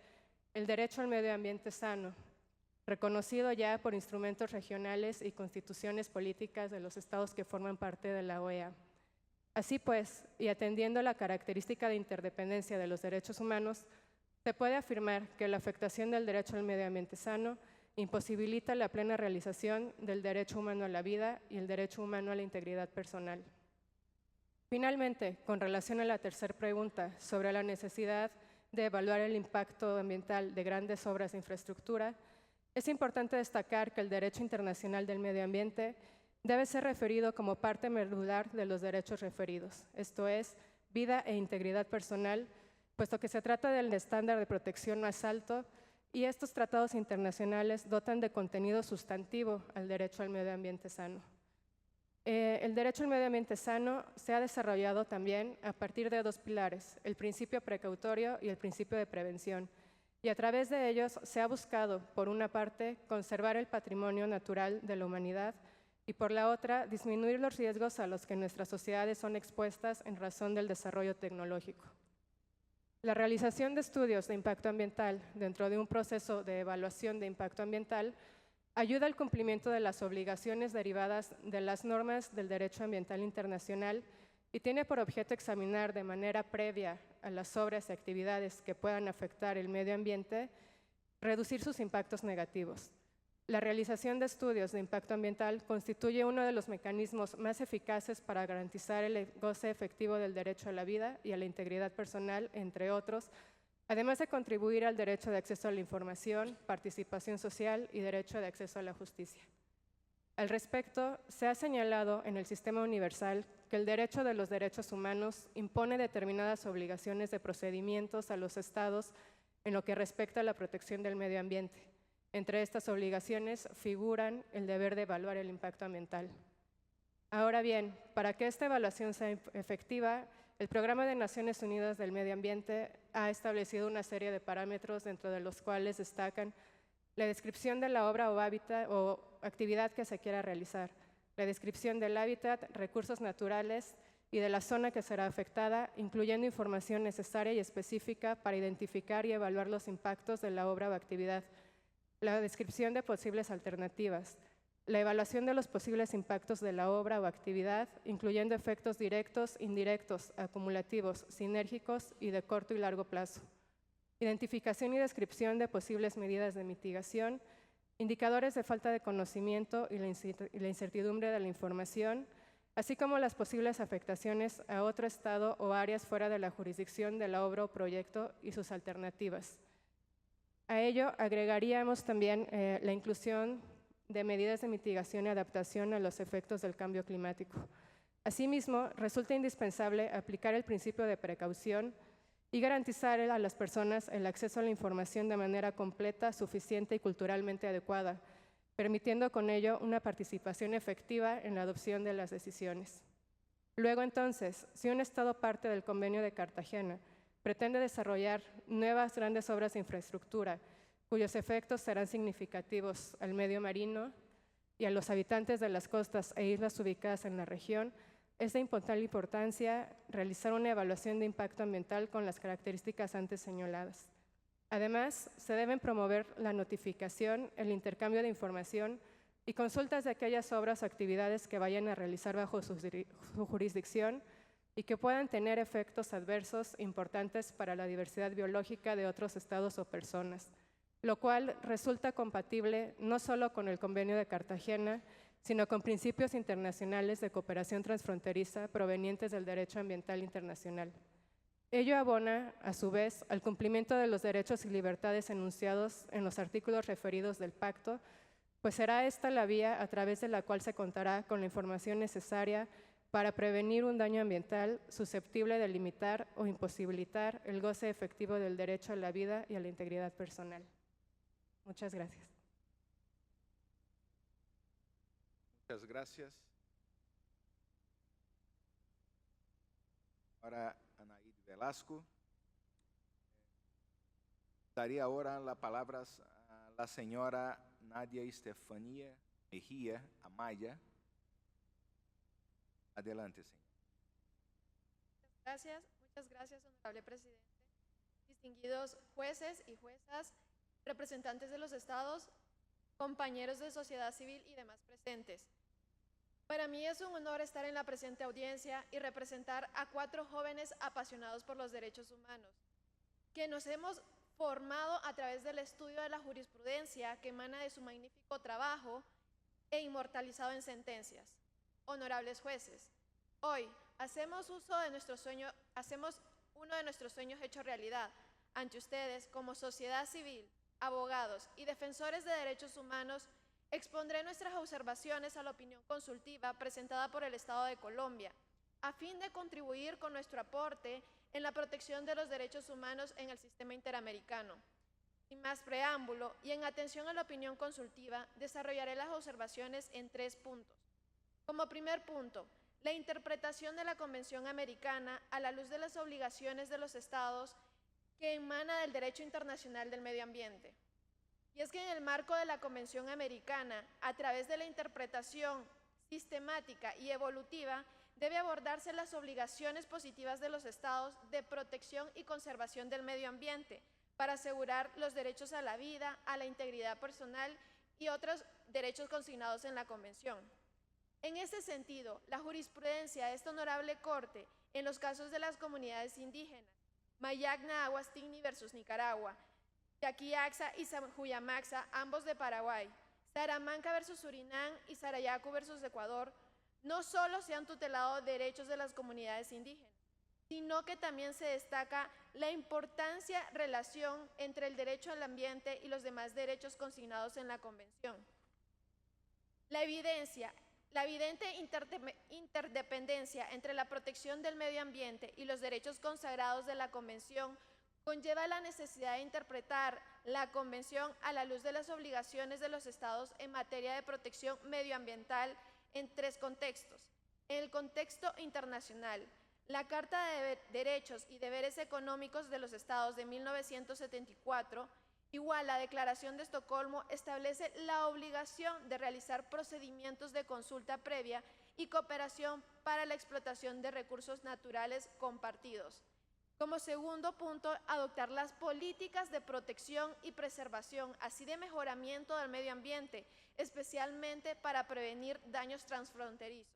[SPEAKER 9] el derecho al medio ambiente sano, reconocido ya por instrumentos regionales y constituciones políticas de los estados que forman parte de la OEA. Así pues, y atendiendo a la característica de interdependencia de los derechos humanos, se puede afirmar que la afectación del derecho al medio ambiente sano imposibilita la plena realización del derecho humano a la vida y el derecho humano a la integridad personal. Finalmente, con relación a la tercera pregunta sobre la necesidad de evaluar el impacto ambiental de grandes obras de infraestructura, es importante destacar que el derecho internacional del medio ambiente debe ser referido como parte medular de los derechos referidos, esto es, vida e integridad personal, puesto que se trata del estándar de protección más alto y estos tratados internacionales dotan de contenido sustantivo al derecho al medio ambiente sano. El derecho al medio ambiente sano se ha desarrollado también a partir de dos pilares, el principio precautorio y el principio de prevención, y a través de ellos se ha buscado, por una parte, conservar el patrimonio natural de la humanidad y por la otra, disminuir los riesgos a los que nuestras sociedades son expuestas en razón del desarrollo tecnológico. La realización de estudios de impacto ambiental dentro de un proceso de evaluación de impacto ambiental ayuda al cumplimiento de las obligaciones derivadas de las normas del derecho ambiental internacional y tiene por objeto examinar de manera previa a las obras y actividades que puedan afectar el medio ambiente, reducir sus impactos negativos. La realización de estudios de impacto ambiental constituye uno de los mecanismos más eficaces para garantizar el goce efectivo del derecho a la vida y a la integridad personal, entre otros, además de contribuir al derecho de acceso a la información, participación social y derecho de acceso a la justicia. Al respecto, se ha señalado en el sistema universal que el derecho de los derechos humanos impone determinadas obligaciones de procedimientos a los estados en lo que respecta a la protección del medio ambiente. Entre estas obligaciones figuran el deber de evaluar el impacto ambiental. Ahora bien, para que esta evaluación sea efectiva, el Programa de Naciones Unidas del Medio Ambiente ha establecido una serie de parámetros dentro de los cuales destacan la descripción de la obra o hábitat o actividad que se quiera realizar, la descripción del hábitat, recursos naturales y de la zona que será afectada, incluyendo información necesaria y específica para identificar y evaluar los impactos de la obra o actividad, la descripción de posibles alternativas, la evaluación de los posibles impactos de la obra o actividad, incluyendo efectos directos, indirectos, acumulativos, sinérgicos y de corto y largo plazo, identificación y descripción de posibles medidas de mitigación, indicadores de falta de conocimiento y la incertidumbre de la información, así como las posibles afectaciones a otro estado o áreas fuera de la jurisdicción de la obra o proyecto y sus alternativas. A ello agregaríamos también la inclusión de medidas de mitigación y adaptación a los efectos del cambio climático. Asimismo, resulta indispensable aplicar el principio de precaución y garantizar a las personas el acceso a la información de manera completa, suficiente y culturalmente adecuada, permitiendo con ello una participación efectiva en la adopción de las decisiones. Luego, entonces, si un Estado parte del Convenio de Cartagena pretende desarrollar nuevas grandes obras de infraestructura, cuyos efectos serán significativos al medio marino y a los habitantes de las costas e islas ubicadas en la región, es de vital importancia realizar una evaluación de impacto ambiental con las características antes señaladas. Además, se deben promover la notificación, el intercambio de información y consultas de aquellas obras o actividades que vayan a realizar bajo su jurisdicción y que puedan tener efectos adversos importantes para la diversidad biológica de otros estados o personas, lo cual resulta compatible no solo con el Convenio de Cartagena, sino con principios internacionales de cooperación transfronteriza provenientes del derecho ambiental internacional. Ello abona, a su vez, al cumplimiento de los derechos y libertades enunciados en los artículos referidos del pacto, pues será esta la vía a través de la cual se contará con la información necesaria para prevenir un daño ambiental susceptible de limitar o imposibilitar el goce efectivo del derecho a la vida y a la integridad personal. Muchas gracias.
[SPEAKER 1] Muchas gracias. Para Anaíd Velasco. Daría ahora la palabra a la señora Nadia Estefanía Mejía Amaya. Adelante, señora.
[SPEAKER 10] Muchas gracias, honorable presidente. Distinguidos jueces y juezas, representantes de los estados, compañeros de sociedad civil y demás presentes. Para mí es un honor estar en la presente audiencia y representar a 4 jóvenes apasionados por los derechos humanos, que nos hemos formado a través del estudio de la jurisprudencia que emana de su magnífico trabajo e inmortalizado en sentencias. Honorables jueces, hoy hacemos uno de nuestros sueños hecho realidad. Ante ustedes, como sociedad civil, abogados y defensores de derechos humanos, expondré nuestras observaciones a la opinión consultiva presentada por el Estado de Colombia, a fin de contribuir con nuestro aporte en la protección de los derechos humanos en el sistema interamericano. Sin más preámbulo y en atención a la opinión consultiva, desarrollaré las observaciones en 3 puntos. Como primer punto, la interpretación de la Convención Americana a la luz de las obligaciones de los Estados que emana del derecho internacional del medio ambiente. Y es que en el marco de la Convención Americana, a través de la interpretación sistemática y evolutiva, debe abordarse las obligaciones positivas de los Estados de protección y conservación del medio ambiente para asegurar los derechos a la vida, a la integridad personal y otros derechos consignados en la Convención. En este sentido, la jurisprudencia de esta honorable Corte en los casos de las comunidades indígenas, Mayagna Aguastigni versus Nicaragua, Yaquiaxa y Juyamaxa, ambos de Paraguay, Saramanca versus Surinam y Sarayacu versus Ecuador, no solo se han tutelado derechos de las comunidades indígenas, sino que también se destaca la importante relación entre el derecho al ambiente y los demás derechos consignados en la Convención. La evidente interdependencia entre la protección del medio ambiente y los derechos consagrados de la Convención conlleva la necesidad de interpretar la Convención a la luz de las obligaciones de los Estados en materia de protección medioambiental en 3 contextos. En el contexto internacional, la Carta de Derechos y Deberes Económicos de los Estados de 1974, igual la Declaración de Estocolmo, establece la obligación de realizar procedimientos de consulta previa y cooperación para la explotación de recursos naturales compartidos. Como segundo punto, adoptar las políticas de protección y preservación, así de mejoramiento del medio ambiente, especialmente para prevenir daños transfronterizos.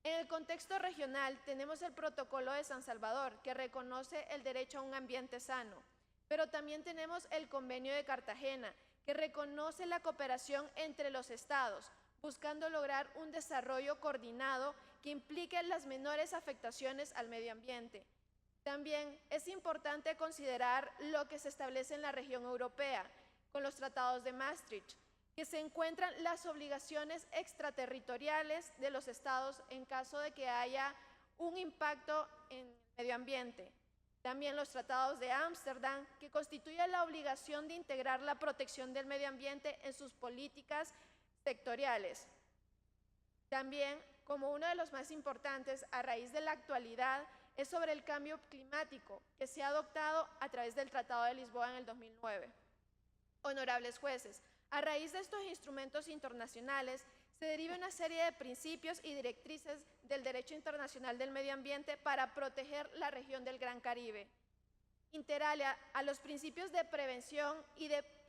[SPEAKER 10] En el contexto regional tenemos el Protocolo de San Salvador, que reconoce el derecho a un ambiente sano, pero también tenemos el Convenio de Cartagena, que reconoce la cooperación entre los estados, buscando lograr un desarrollo coordinado que implique las menores afectaciones al medio ambiente. También es importante considerar lo que se establece en la región europea, con los tratados de Maastricht, que se encuentran las obligaciones extraterritoriales de los estados en caso de que haya un impacto en el medio ambiente. También los tratados de Ámsterdam, que constituyen la obligación de integrar la protección del medio ambiente en sus políticas sectoriales. También, como uno de los más importantes a raíz de la actualidad, es sobre el cambio climático, que se ha adoptado a través del Tratado de Lisboa en el 2009. Honorables jueces, a raíz de estos instrumentos internacionales, se deriva una serie de principios y directrices del derecho internacional del medio ambiente para proteger la región del Gran Caribe. Interalia a los principios de prevención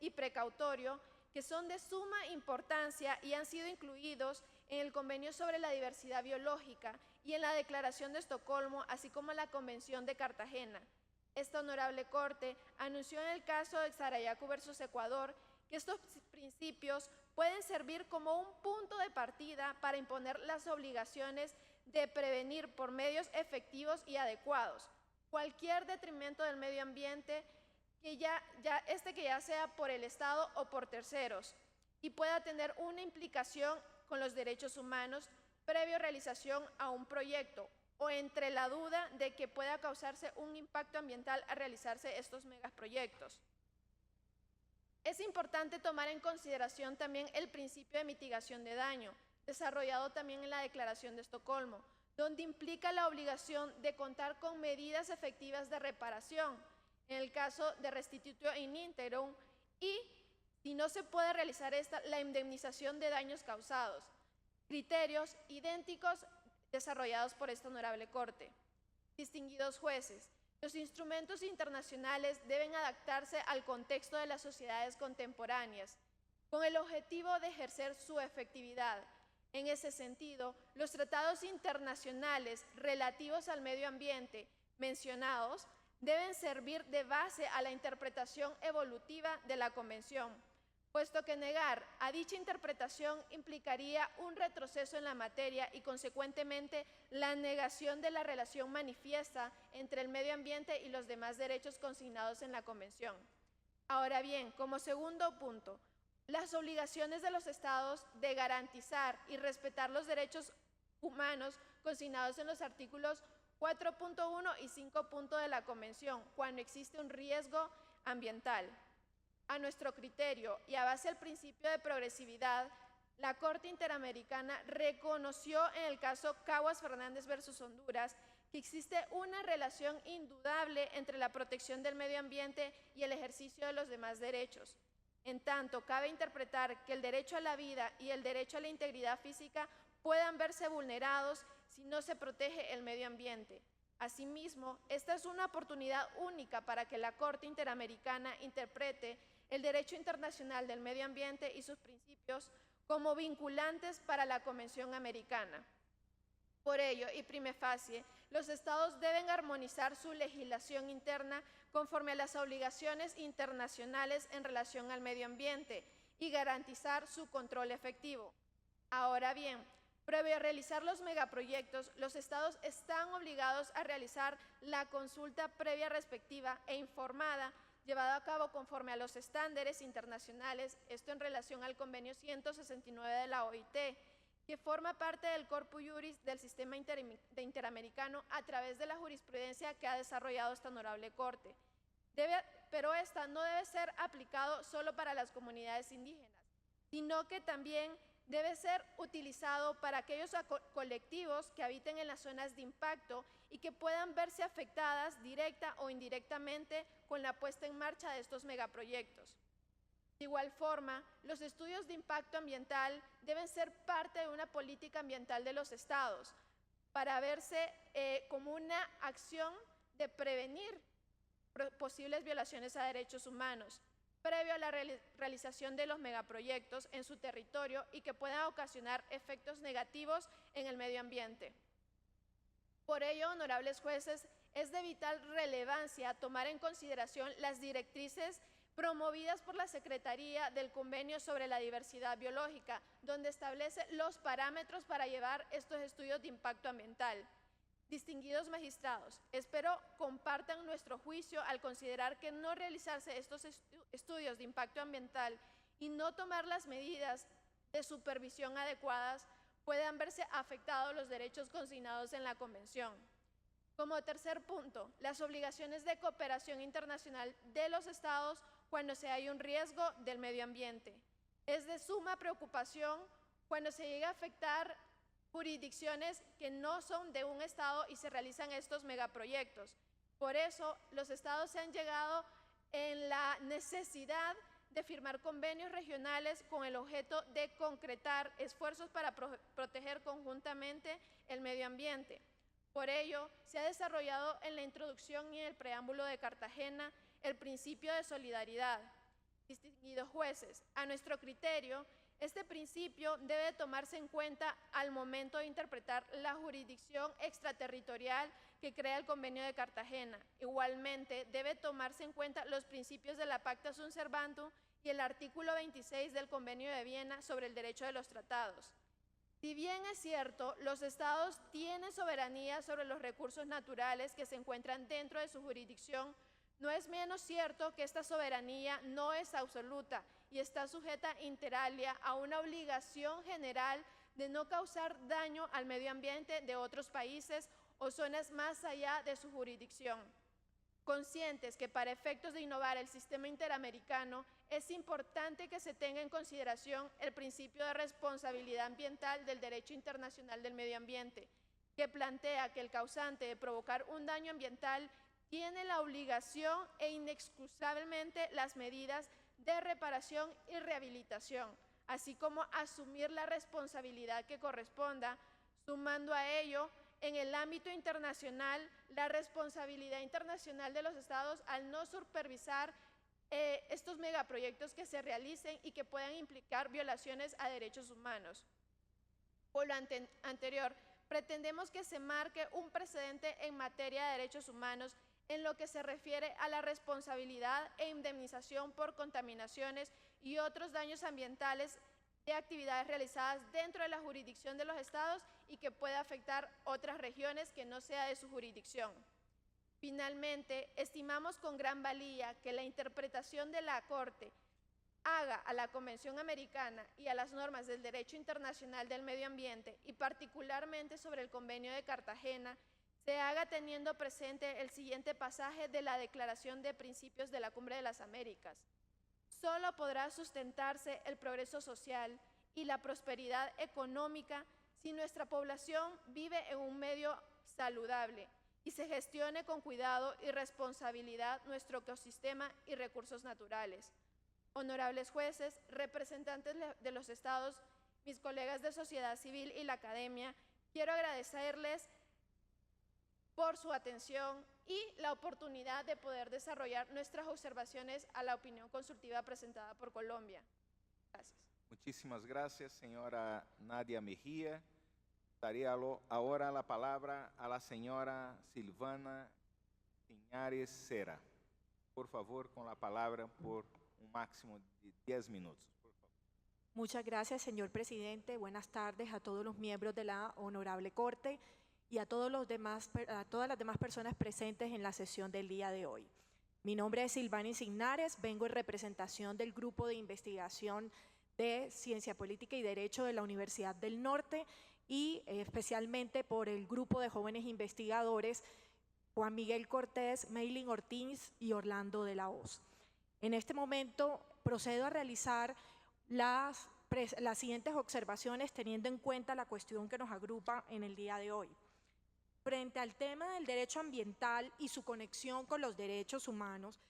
[SPEAKER 10] y precautorio, que son de suma importancia y han sido incluidos en el Convenio sobre la Diversidad Biológica y en la Declaración de Estocolmo, así como en la Convención de Cartagena. Esta honorable Corte anunció en el caso de Xarayacu versus Ecuador que estos principios pueden servir como un punto de partida para imponer las obligaciones de prevenir por medios efectivos y adecuados cualquier detrimento del medio ambiente, que ya sea por el Estado o por terceros, y pueda tener una implicación con los derechos humanos previo realización a un proyecto o entre la duda de que pueda causarse un impacto ambiental al realizarse estos megaproyectos. Es importante tomar en consideración también el principio de mitigación de daño, desarrollado también en la Declaración de Estocolmo, donde implica la obligación de contar con medidas efectivas de reparación, en el caso de restitutio in integrum, y, si no se puede realizar esta, la indemnización de daños causados. Criterios idénticos desarrollados por esta honorable Corte. Distinguidos jueces, los instrumentos internacionales deben adaptarse al contexto de las sociedades contemporáneas, con el objetivo de ejercer su efectividad. En ese sentido, los tratados internacionales relativos al medio ambiente mencionados deben servir de base a la interpretación evolutiva de la Convención, puesto que negar a dicha interpretación implicaría un retroceso en la materia y, consecuentemente, la negación de la relación manifiesta entre el medio ambiente y los demás derechos consignados en la Convención. Ahora bien, como segundo punto, las obligaciones de los Estados de garantizar y respetar los derechos humanos consignados en los artículos 4.1 y 5. De la Convención, cuando existe un riesgo ambiental. A nuestro criterio y a base del principio de progresividad, la Corte Interamericana reconoció en el caso Caguas Fernández versus Honduras que existe una relación indudable entre la protección del medio ambiente y el ejercicio de los demás derechos. En tanto, cabe interpretar que el derecho a la vida y el derecho a la integridad física puedan verse vulnerados si no se protege el medio ambiente. Asimismo, esta es una oportunidad única para que la Corte Interamericana interprete el derecho internacional del medio ambiente y sus principios como vinculantes para la Convención Americana. Por ello, y prima facie, los Estados deben armonizar su legislación interna conforme a las obligaciones internacionales en relación al medio ambiente y garantizar su control efectivo. Ahora bien, previo a realizar los megaproyectos, los Estados están obligados a realizar la consulta previa respectiva e informada llevada a cabo conforme a los estándares internacionales, esto en relación al convenio 169 de la OIT, que forma parte del corpus juris del sistema interamericano a través de la jurisprudencia que ha desarrollado esta honorable Corte. Debe pero esta no debe ser aplicado solo para las comunidades indígenas, sino que también debe ser utilizado para aquellos colectivos que habiten en las zonas de impacto y que puedan verse afectadas directa o indirectamente con la puesta en marcha de estos megaproyectos. De igual forma, los estudios de impacto ambiental deben ser parte de una política ambiental de los estados para verse como una acción de prevenir posibles violaciones a derechos humanos previo a la realización de los megaproyectos en su territorio y que puedan ocasionar efectos negativos en el medio ambiente. Por ello, honorables jueces, es de vital relevancia tomar en consideración las directrices promovidas por la Secretaría del Convenio sobre la Diversidad Biológica, donde establece los parámetros para llevar estos estudios de impacto ambiental. Distinguidos magistrados, espero compartan nuestro juicio al considerar que no realizarse estos estudios de impacto ambiental y no tomar las medidas de supervisión adecuadas puedan verse afectados los derechos consignados en la Convención. Como tercer punto, las obligaciones de cooperación internacional de los estados cuando se hay un riesgo del medio ambiente. Es de suma preocupación cuando se llega a afectar jurisdicciones que no son de un estado y se realizan estos megaproyectos. Por eso, los estados se han llegado en la necesidad de firmar convenios regionales con el objeto de concretar esfuerzos para proteger conjuntamente el medio ambiente. Por ello, se ha desarrollado en la introducción y en el preámbulo de Cartagena el principio de solidaridad. Distinguidos jueces, a nuestro criterio, este principio debe tomarse en cuenta al momento de interpretar la jurisdicción extraterritorial que crea el Convenio de Cartagena. Igualmente, debe tomarse en cuenta los principios de la Pacta Sunt Servandum y el artículo 26 del Convenio de Viena sobre el derecho de los tratados. Si bien es cierto, los estados tienen soberanía sobre los recursos naturales que se encuentran dentro de su jurisdicción, no es menos cierto que esta soberanía no es absoluta y está sujeta inter alia a una obligación general de no causar daño al medio ambiente de otros países o zonas más allá de su jurisdicción. Conscientes que para efectos de innovar el sistema interamericano es importante que se tenga en consideración el principio de responsabilidad ambiental del derecho internacional del medio ambiente, que plantea que el causante de provocar un daño ambiental tiene la obligación e inexcusablemente las medidas de reparación y rehabilitación, así como asumir la responsabilidad que corresponda, sumando a ello en el ámbito internacional la responsabilidad internacional de los estados al no supervisar estos megaproyectos que se realicen y que puedan implicar violaciones a derechos humanos. Por lo anterior, pretendemos que se marque un precedente en materia de derechos humanos en lo que se refiere a la responsabilidad e indemnización por contaminaciones y otros daños ambientales de actividades realizadas dentro de la jurisdicción de los estados y que pueda afectar otras regiones que no sea de su jurisdicción. Finalmente, estimamos con gran valía que la interpretación de la Corte haga a la Convención Americana y a las normas del derecho internacional del medio ambiente y particularmente sobre el Convenio de Cartagena se haga teniendo presente el siguiente pasaje de la Declaración de Principios de la Cumbre de las Américas. Solo podrá sustentarse el progreso social y la prosperidad económica si nuestra población vive en un medio saludable y se gestione con cuidado y responsabilidad nuestro ecosistema y recursos naturales. Honorables jueces, representantes de los estados, mis colegas de sociedad civil y la academia, quiero agradecerles por su atención y la oportunidad de poder desarrollar nuestras observaciones a la opinión consultiva presentada por Colombia. Gracias.
[SPEAKER 1] Muchísimas gracias, señora Nadia Mejía. Daría ahora la palabra a la señora Silvana Piñares Cera. Por favor, con la palabra por un máximo de 10 minutos. Por favor.
[SPEAKER 11] Muchas gracias, señor presidente. Buenas tardes a todos los miembros de la Honorable Corte y a todas las demás personas presentes en la sesión del día de hoy. Mi nombre es Silvana Insignares, vengo en representación del Grupo de Investigación de Ciencia Política y Derecho de la Universidad del Norte y especialmente por el Grupo de Jóvenes Investigadores Juan Miguel Cortés, Meilin Ortiz y Orlando de la Hoz. En este momento procedo a realizar las siguientes observaciones teniendo en cuenta la cuestión que nos agrupa en el día de hoy. Frente al tema del derecho ambiental y su conexión con los derechos humanos,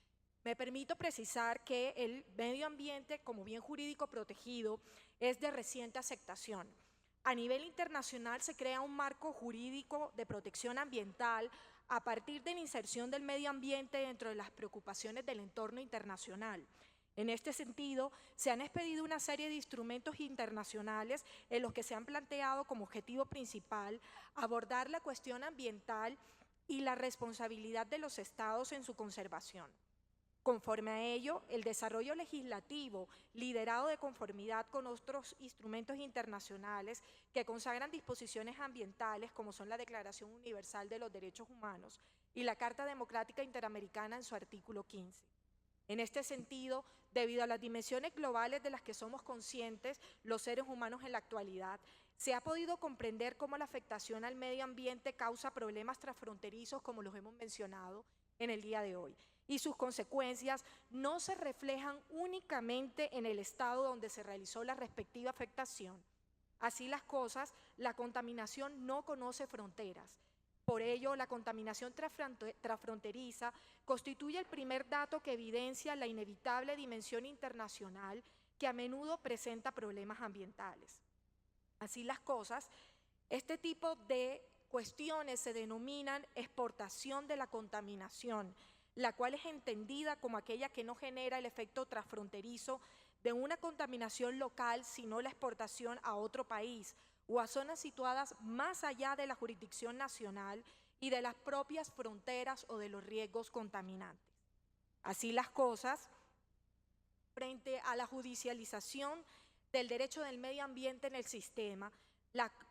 [SPEAKER 11] me permito precisar que el medio ambiente como bien jurídico protegido es de reciente aceptación. A nivel internacional se crea un marco jurídico de protección ambiental a partir de la inserción del medio ambiente dentro de las preocupaciones del entorno internacional. En este sentido, se han expedido una serie de instrumentos internacionales en los que se han planteado como objetivo principal abordar la cuestión ambiental y la responsabilidad de los estados en su conservación. Conforme a ello, el desarrollo legislativo, liderado de conformidad con otros instrumentos internacionales que consagran disposiciones ambientales, como son la Declaración Universal de los Derechos Humanos y la Carta Democrática Interamericana en su artículo 15. En este sentido, debido a las dimensiones globales de las que somos conscientes los seres humanos en la actualidad, se ha podido comprender cómo la afectación al medio ambiente causa problemas transfronterizos, como los hemos mencionado en el día de hoy, y sus consecuencias no se reflejan únicamente en el estado donde se realizó la respectiva afectación. Así las cosas, la contaminación no conoce fronteras. Por ello, la contaminación transfronteriza constituye el primer dato que evidencia la inevitable dimensión internacional que a menudo presenta problemas ambientales. Así las cosas, este tipo de cuestiones se denominan exportación de la contaminación, la cual es entendida como aquella que no genera el efecto transfronterizo de una contaminación local, sino la exportación a otro país o a zonas situadas más allá de la jurisdicción nacional y de las propias fronteras o de los riesgos contaminantes. Así las cosas, frente a la judicialización del derecho del medio ambiente en el sistema,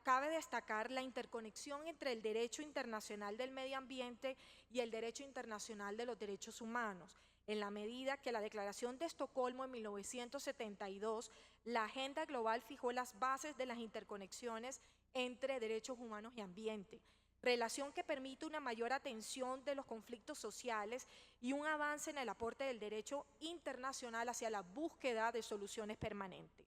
[SPEAKER 11] cabe destacar la interconexión entre el derecho internacional del medio ambiente y el derecho internacional de los derechos humanos, en la medida que la Declaración de Estocolmo en 1972, la Agenda Global fijó las bases de las interconexiones entre derechos humanos y ambiente, relación que permite una mayor atención de los conflictos sociales y un avance en el aporte del derecho internacional hacia la búsqueda de soluciones permanentes.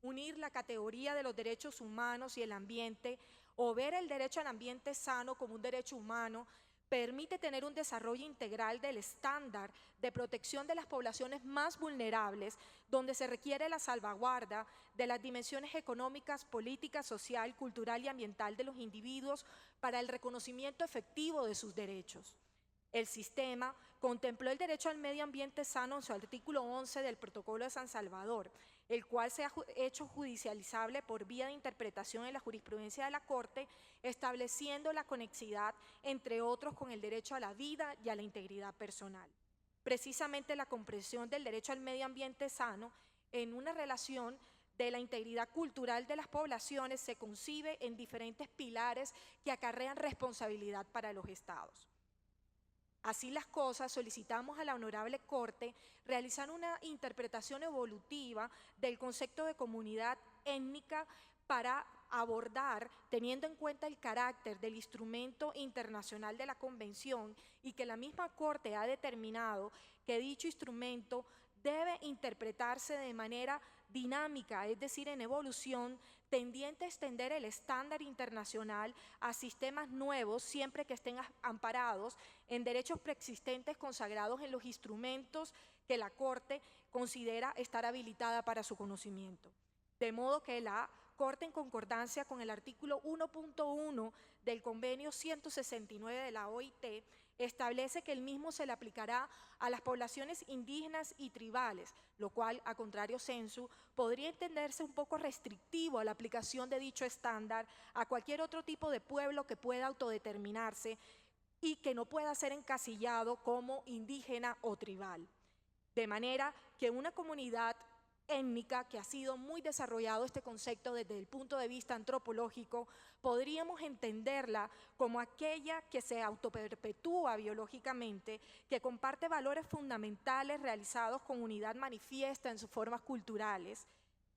[SPEAKER 11] Unir la categoría de los derechos humanos y el ambiente o ver el derecho al ambiente sano como un derecho humano permite tener un desarrollo integral del estándar de protección de las poblaciones más vulnerables, donde se requiere la salvaguarda de las dimensiones económicas, políticas, social, cultural y ambiental de los individuos para el reconocimiento efectivo de sus derechos. El sistema contempló el derecho al medio ambiente sano en su artículo 11 del Protocolo de San Salvador, el cual se ha hecho judicializable por vía de interpretación en la jurisprudencia de la Corte, estableciendo la conexidad, entre otros, con el derecho a la vida y a la integridad personal. Precisamente la comprensión del derecho al medio ambiente sano en una relación de la integridad cultural de las poblaciones se concibe en diferentes pilares que acarrean responsabilidad para los estados. Así las cosas, solicitamos a la Honorable Corte realizar una interpretación evolutiva del concepto de comunidad étnica para abordar, teniendo en cuenta el carácter del instrumento internacional de la Convención y que la misma Corte ha determinado que dicho instrumento debe interpretarse de manera dinámica, es decir, en evolución, tendiente a extender el estándar internacional a sistemas nuevos siempre que estén amparados en derechos preexistentes consagrados en los instrumentos que la Corte considera estar habilitada para su conocimiento. De modo que la Corte, en concordancia con el artículo 1.1 del Convenio 169 de la OIT, establece que el mismo se le aplicará a las poblaciones indígenas y tribales, lo cual, a contrario sensu, podría entenderse un poco restrictivo a la aplicación de dicho estándar a cualquier otro tipo de pueblo que pueda autodeterminarse y que no pueda ser encasillado como indígena o tribal. De manera que una comunidad étnica, que ha sido muy desarrollado este concepto desde el punto de vista antropológico, podríamos entenderla como aquella que se autoperpetúa biológicamente, que comparte valores fundamentales realizados con unidad manifiesta en sus formas culturales,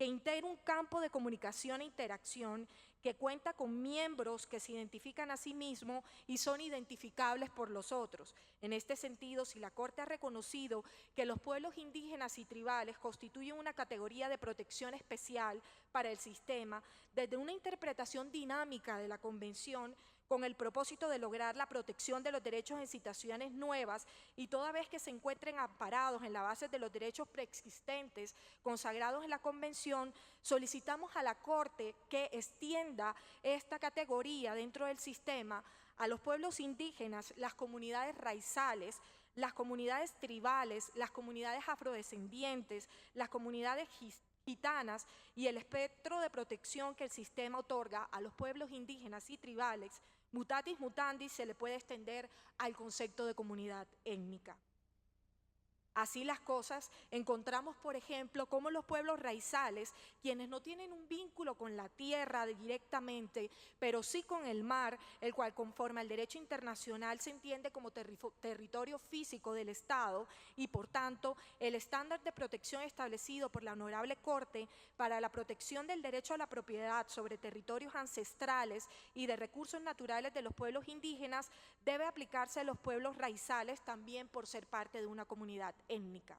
[SPEAKER 11] que integra un campo de comunicación e interacción que cuenta con miembros que se identifican a sí mismos y son identificables por los otros. En este sentido, si la Corte ha reconocido que los pueblos indígenas y tribales constituyen una categoría de protección especial para el sistema, desde una interpretación dinámica de la Convención, con el propósito de lograr la protección de los derechos en situaciones nuevas y toda vez que se encuentren amparados en la base de los derechos preexistentes consagrados en la Convención, solicitamos a la Corte que extienda esta categoría dentro del sistema a los pueblos indígenas, las comunidades raizales, las comunidades tribales, las comunidades afrodescendientes, las comunidades gitanas y el espectro de protección que el sistema otorga a los pueblos indígenas y tribales. Mutatis mutandis se le puede extender al concepto de comunidad étnica. Así las cosas, encontramos, por ejemplo, cómo los pueblos raizales, quienes no tienen un vínculo con la tierra directamente, pero sí con el mar, el cual conforme al derecho internacional se entiende como territorio físico del Estado y, por tanto, el estándar de protección establecido por la Honorable Corte para la protección del derecho a la propiedad sobre territorios ancestrales y de recursos naturales de los pueblos indígenas debe aplicarse a los pueblos raizales también por ser parte de una comunidad étnica.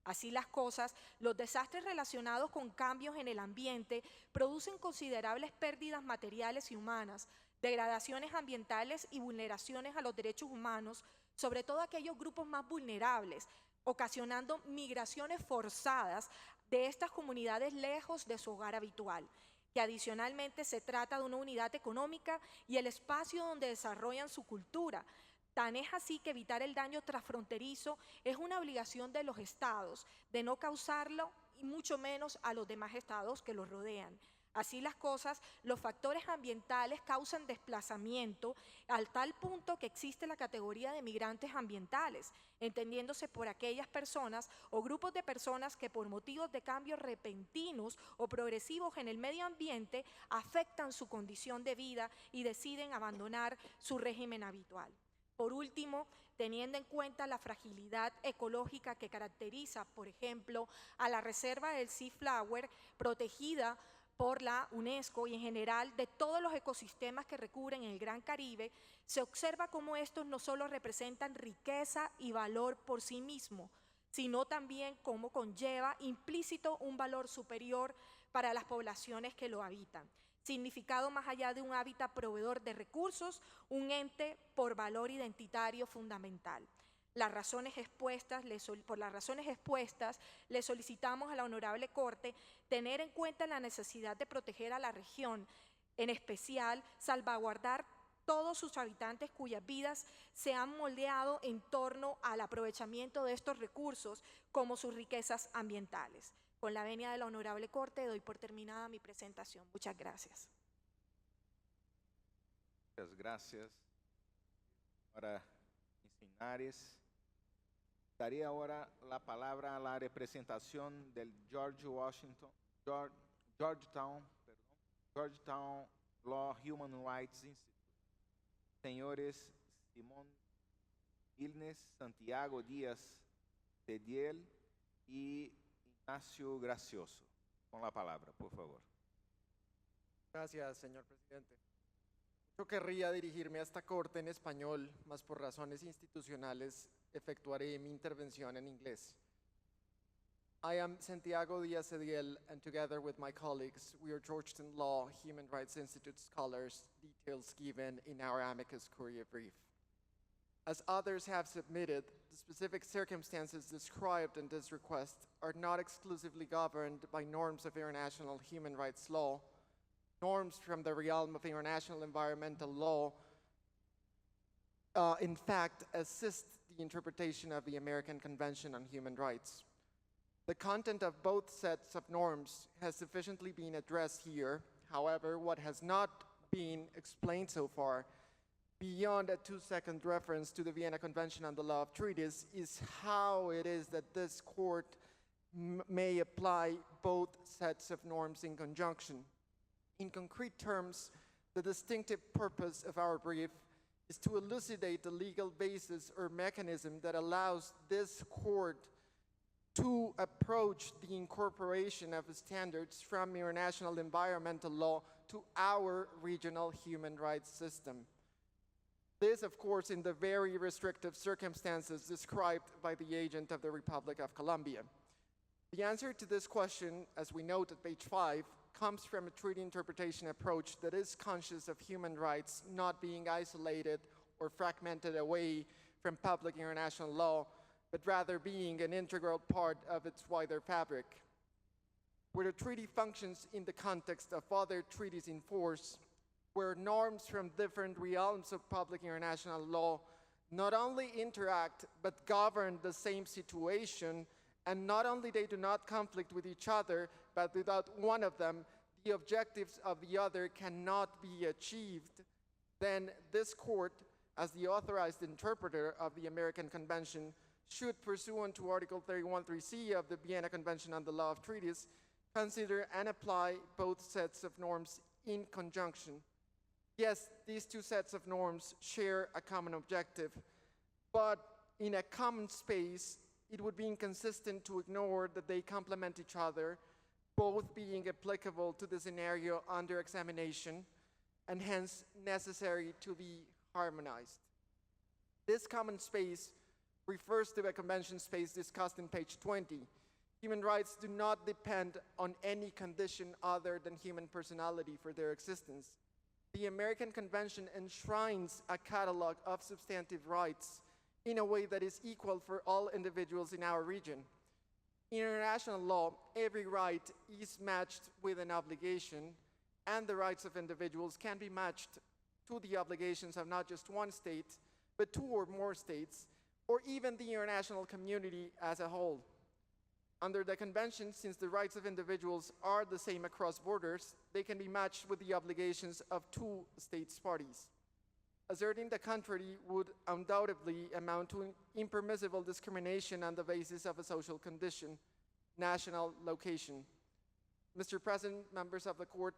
[SPEAKER 11] Así las cosas, los desastres relacionados con cambios en el ambiente producen considerables pérdidas materiales y humanas, degradaciones ambientales y vulneraciones a los derechos humanos, sobre todo aquellos grupos más vulnerables, ocasionando migraciones forzadas de estas comunidades lejos de su hogar habitual, que adicionalmente se trata de una unidad económica y el espacio donde desarrollan su cultura. Tan es así que evitar el daño transfronterizo es una obligación de los estados, de no causarlo y mucho menos a los demás estados que los rodean. Así las cosas, los factores ambientales causan desplazamiento al tal punto que existe la categoría de migrantes ambientales, entendiéndose por aquellas personas o grupos de personas que por motivos de cambios repentinos o progresivos en el medio ambiente afectan su condición de vida y deciden abandonar su régimen habitual. Por último, teniendo en cuenta la fragilidad ecológica que caracteriza, por ejemplo, a la reserva del Sea Flower, protegida por la UNESCO y en general de todos los ecosistemas que recubren el Gran Caribe, se observa cómo estos no solo representan riqueza y valor por sí mismos, sino también cómo conlleva implícito un valor superior para las poblaciones que lo habitan. Significado más allá de un hábitat proveedor de recursos, un ente por valor identitario fundamental. Por las razones expuestas, le solicitamos a la Honorable Corte tener en cuenta la necesidad de proteger a la región, en especial salvaguardar todos sus habitantes cuyas vidas se han moldeado en torno al aprovechamiento de estos recursos como sus riquezas ambientales. Con la venia de la Honorable Corte doy por terminada mi presentación. Muchas gracias.
[SPEAKER 1] Muchas gracias. Para Insinares. Daría ahora la palabra a la representación del Georgetown Law Human Rights Institute. Señores Simón Ilnes, Santiago Díaz Tediel y Ignacio Gracioso. Con la palabra, por favor.
[SPEAKER 12] Gracias, señor presidente. Yo querría dirigirme a esta corte en español, mas por razones institucionales efectuaré mi intervención en inglés. I am Santiago Díaz-Ediel, and together with my colleagues, we are Georgetown Law Human Rights Institute scholars, details given in our amicus curiae brief. As others have submitted, the specific circumstances described in this request are not exclusively governed by norms of international human rights law. Norms from the realm of international environmental law, in fact, assist the interpretation of the American Convention on Human Rights. The content of both sets of norms has sufficiently been addressed here. However, what has not been explained so far, beyond a 2-second reference to the Vienna Convention on the Law of Treaties, is how it is that this court may apply both sets of norms in conjunction. In concrete terms, the distinctive purpose of our brief is to elucidate the legal basis or mechanism that allows this court to approach the incorporation of standards from international environmental law to our regional human rights system. This, of course, in the very restrictive circumstances described by the agent of the Republic of Colombia. The answer to this question, as we note at page 5, comes from a treaty interpretation approach that is conscious of human rights not being isolated or fragmented away from public international law, but rather being an integral part of its wider fabric. Where the treaty functions in the context of other treaties in force, where norms from different realms of public international law not only interact but govern the same situation, and not only they do not conflict with each other, but without one of them, the objectives of the other cannot be achieved, then this court, as the authorized interpreter of the American Convention, should, pursuant to Article 31.3c of the Vienna Convention on the Law of Treaties, consider and apply both sets of norms in conjunction. Yes, these two sets of norms share a common objective, but in a common space, it would be inconsistent to ignore that they complement each other, both being applicable to the scenario under examination, and hence necessary to be harmonized. This common space refers to a convention space discussed in page 20. Human rights do not depend on any condition other than human personality for their existence. The American Convention enshrines a catalog of substantive rights in a way that is equal for all individuals in our region. In international law, every right is matched with an obligation, and the rights of individuals can be matched to the obligations of not just one state, but two or more states, or even the international community as a whole. Under the convention, since the rights of individuals are the same across borders, they can be matched with the obligations of two states parties. Asserting the contrary would undoubtedly amount to impermissible discrimination on the basis of a social condition, national location. Mr. President, members of the court,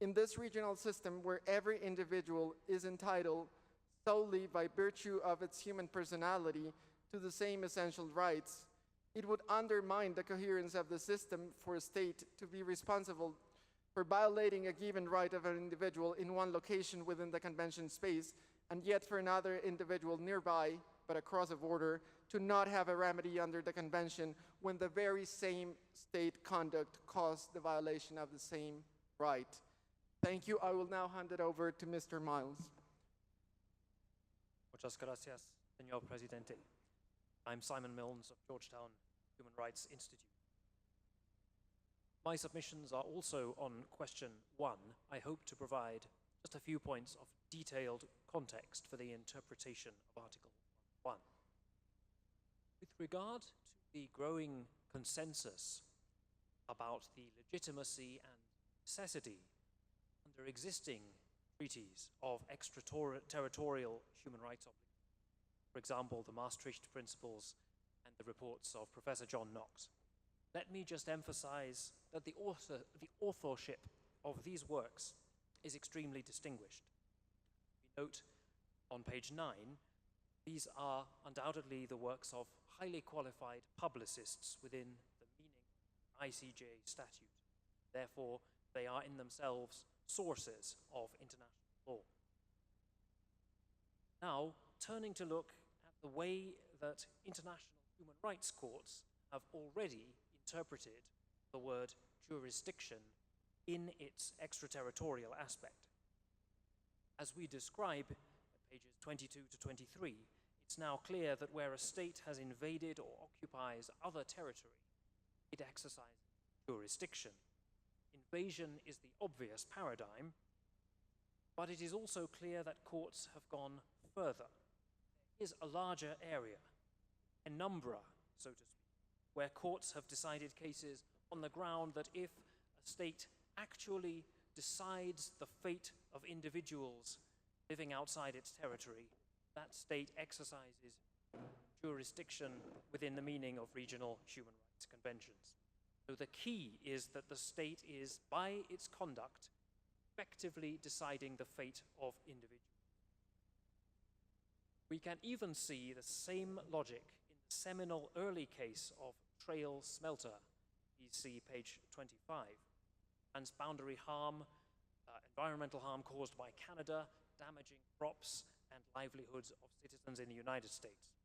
[SPEAKER 12] in this regional system where every individual is entitled solely by virtue of its human personality to the same essential rights, it would undermine the coherence of the system for a state to be responsible for violating a given right of an individual in one location within the convention space, and yet for another individual nearby, but across a border, to not have a remedy under the convention when the very same state conduct caused the violation of the same right. Thank you. I will now hand it over to Mr. Miles.
[SPEAKER 13] Muchas gracias, señor presidente. I'm Simon Milnes of Georgetown Human Rights Institute. My submissions are also on question 1. I hope to provide just a few points of detailed context for the interpretation of Article 1. With regard to the growing consensus about the legitimacy and necessity under existing treaties of extraterritorial human rights obligations, for example, the Maastricht Principles and the reports of Professor John Knox, let me just emphasize that the authorship of these works is extremely distinguished. We note on page 9, these are undoubtedly the works of highly qualified publicists within the meaning of ICJ statute. Therefore, they are in themselves sources of international law. Now, turning to look at the way that international human rights courts have already interpreted the word jurisdiction in its extraterritorial aspect. As we describe at pages 22 to 23, it's now clear that where a state has invaded or occupies other territory, it exercises jurisdiction. Invasion is the obvious paradigm, but it is also clear that courts have gone further. There is a larger area, penumbra, so to speak, where courts have decided cases on the ground that if a state actually decides the fate of individuals living outside its territory, that state exercises jurisdiction within the meaning of regional human rights conventions. So the key is that the state is, by its conduct, effectively deciding the fate of individuals. We can even see the same logic in the seminal early case of Trail Smelter, please see page 25. Transboundary harm, environmental harm caused by Canada, damaging crops and livelihoods of citizens in the United States.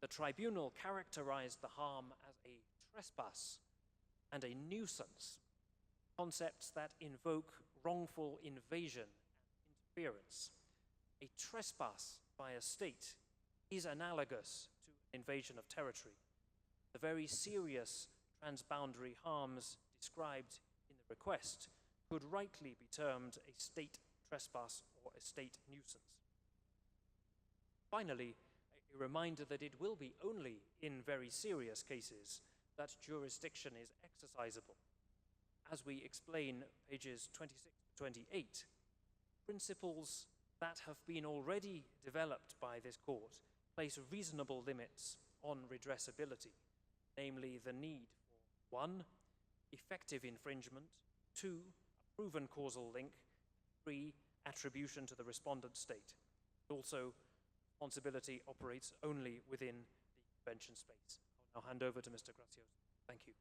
[SPEAKER 13] The tribunal characterized the harm as a trespass and a nuisance, concepts that invoke wrongful invasion and interference. A trespass by a state is analogous to an invasion of territory. The very serious transboundary harms described in the request could rightly be termed a state trespass or a state nuisance. Finally, a reminder that it will be only in very serious cases that jurisdiction is exercisable. As we explain pages 26 to 28, principles that have been already developed by this court place reasonable limits on redressability, namely the need for 1, effective infringement, 2, a proven causal link, 3, attribution to the respondent state. Also, responsibility operates only within the convention space. I'll now hand over to Mr. Gracioso. Thank you.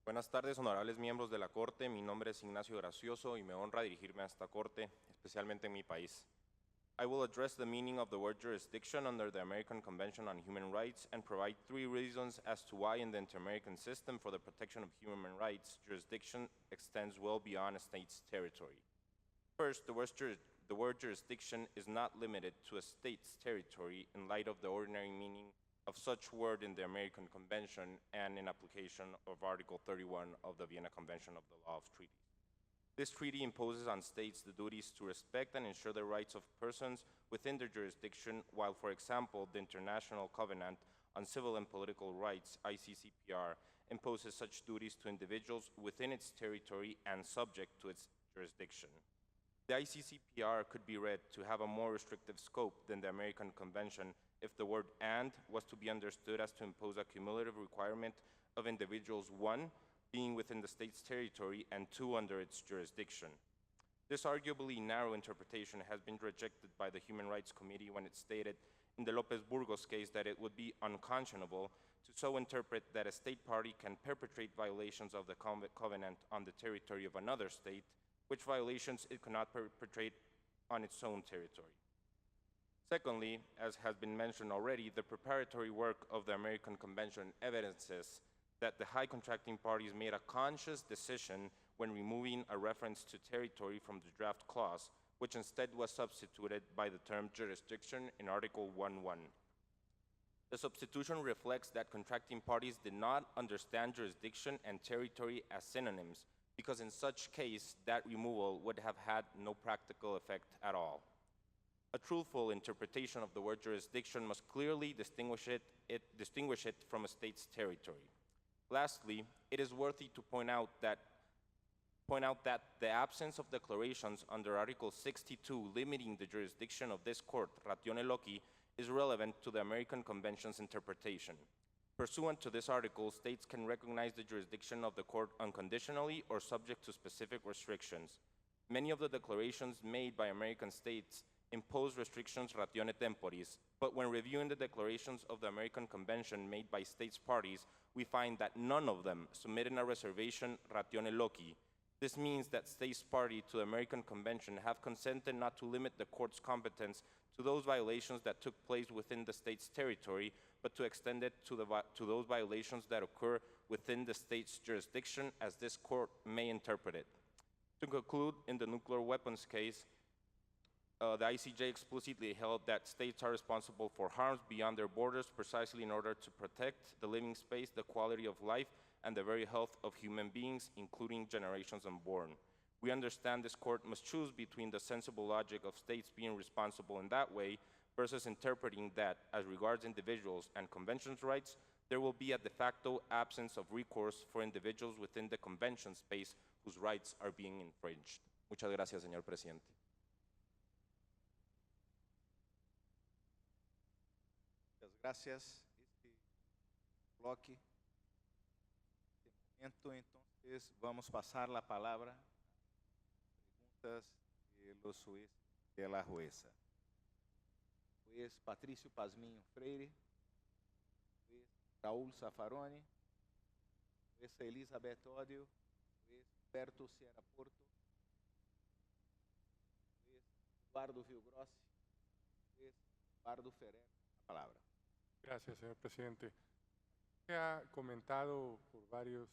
[SPEAKER 14] Buenas tardes, honorables miembros de la Corte. Mi nombre es Ignacio Gracioso y me honra dirigirme a esta Corte, especialmente en mi país. I will address the meaning of the word jurisdiction under the American Convention on Human Rights and provide 3 reasons as to why in the inter-American system for the protection of human rights, jurisdiction extends well beyond a state's territory. First, the word jurisdiction is not limited to a state's territory in light of the ordinary meaning of such word in the American Convention and in application of Article 31 of the Vienna Convention of the Law of Treaties. This treaty imposes on states the duties to respect and ensure the rights of persons within their jurisdiction, while, for example, the International Covenant on Civil and Political Rights, ICCPR, imposes such duties to individuals within its territory and subject to its jurisdiction. The ICCPR could be read to have a more restrictive scope than the American Convention if the word "and" was to be understood as to impose a cumulative requirement of individuals, 1, being within the state's territory, and 2, under its jurisdiction. This arguably narrow interpretation has been rejected by the Human Rights Committee when it stated in the Lopez Burgos case that it would be unconscionable to so interpret that a state party can perpetrate violations of the covenant on the territory of another state, which violations it cannot perpetrate on its own territory. Secondly, as has been mentioned already, the preparatory work of the American Convention evidences that the high contracting parties made a conscious decision when removing a reference to territory from the draft clause, which instead was substituted by the term jurisdiction in Article 1.1. The substitution reflects that contracting parties did not understand jurisdiction and territory as synonyms, because in such case, that removal would have had no practical effect at all. A truthful interpretation of the word jurisdiction must clearly distinguish it from a state's territory. Lastly, it is worthy to point out that the absence of declarations under Article 62 limiting the jurisdiction of this court, ratione loci, is relevant to the American Convention's interpretation. Pursuant to this article, states can recognize the jurisdiction of the court unconditionally or subject to specific restrictions. Many of the declarations made by American states impose restrictions ratione temporis, but when reviewing the declarations of the American Convention made by states parties, we find that none of them submitted a reservation ratione loci. This means that states party to the American Convention have consented not to limit the court's competence to those violations that took place within the state's territory, but to extend it to those violations that occur within the state's jurisdiction as this court may interpret it. To conclude, in the nuclear weapons case, the ICJ explicitly held that states are responsible for harms beyond their borders precisely in order to protect the living space, the quality of life, and the very health of human beings, including generations unborn. We understand this court must choose between the sensible logic of states being responsible in that way versus interpreting that, as regards individuals and convention's rights, there will be a de facto absence of recourse for individuals within the convention space whose rights are being infringed. Muchas gracias, señor presidente.
[SPEAKER 1] Muchas gracias. Este bloque. Este momento, entonces, vamos a pasar la palabra a preguntas de los jueces de la jueza. Juez Patricio Pazmiño Freire, juez Raúl Zaffaroni, jueza Elizabeth Odio, juez Roberto Sierra Porto, juez Eduardo Villagrossi, juez Eduardo Ferrer. La palabra.
[SPEAKER 5] Gracias, señor presidente. Se ha comentado por varios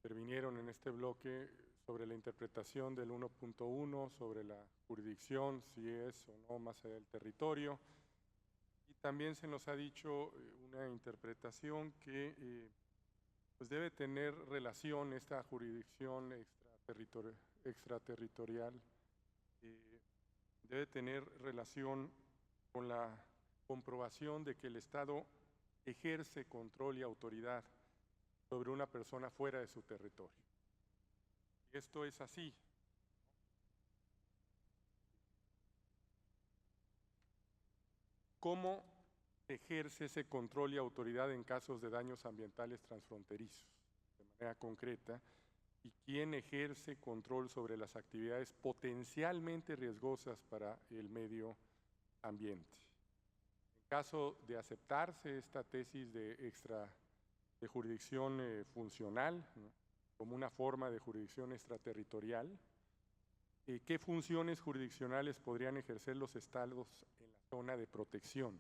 [SPEAKER 5] que intervinieron en este bloque sobre la interpretación del 1.1, sobre la jurisdicción, si es o no más allá del territorio. Y también se nos ha dicho una interpretación que pues debe tener relación esta jurisdicción extraterritorial, debe tener relación con la comprobación de que el Estado ejerce control y autoridad sobre una persona fuera de su territorio. Y esto es así. ¿Cómo ejerce ese control y autoridad en casos de daños ambientales transfronterizos? De manera concreta, ¿y quién ejerce control sobre las actividades potencialmente riesgosas para el medio ambiente? En caso de aceptarse esta tesis de jurisdicción funcional, ¿no?, como una forma de jurisdicción extraterritorial, ¿qué funciones jurisdiccionales podrían ejercer los estados en la zona de protección?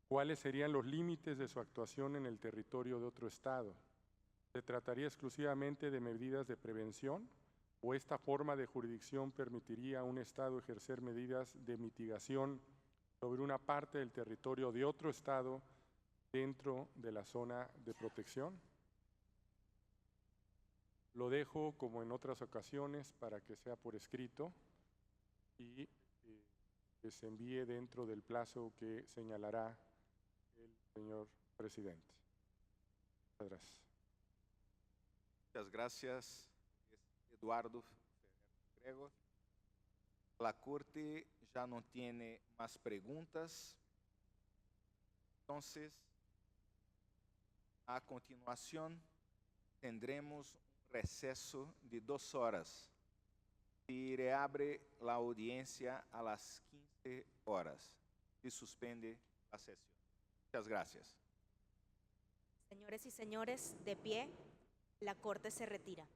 [SPEAKER 5] ¿Cuáles serían los límites de su actuación en el territorio de otro estado? ¿Se trataría exclusivamente de medidas de prevención o esta forma de jurisdicción permitiría a un estado ejercer medidas de mitigación sobre una parte del territorio de otro estado dentro de la zona de protección? Lo dejo, como en otras ocasiones, para que sea por escrito y que se envíe dentro del plazo que señalará el señor presidente. Muchas gracias.
[SPEAKER 1] Muchas gracias, Eduardo Ferrer. La Corte ya no tiene más preguntas. Entonces, a continuación, tendremos un receso de 2 horas y reabre la audiencia a las 15 horas y suspende la sesión. Muchas gracias.
[SPEAKER 15] Señores y señores, de pie, la Corte se retira.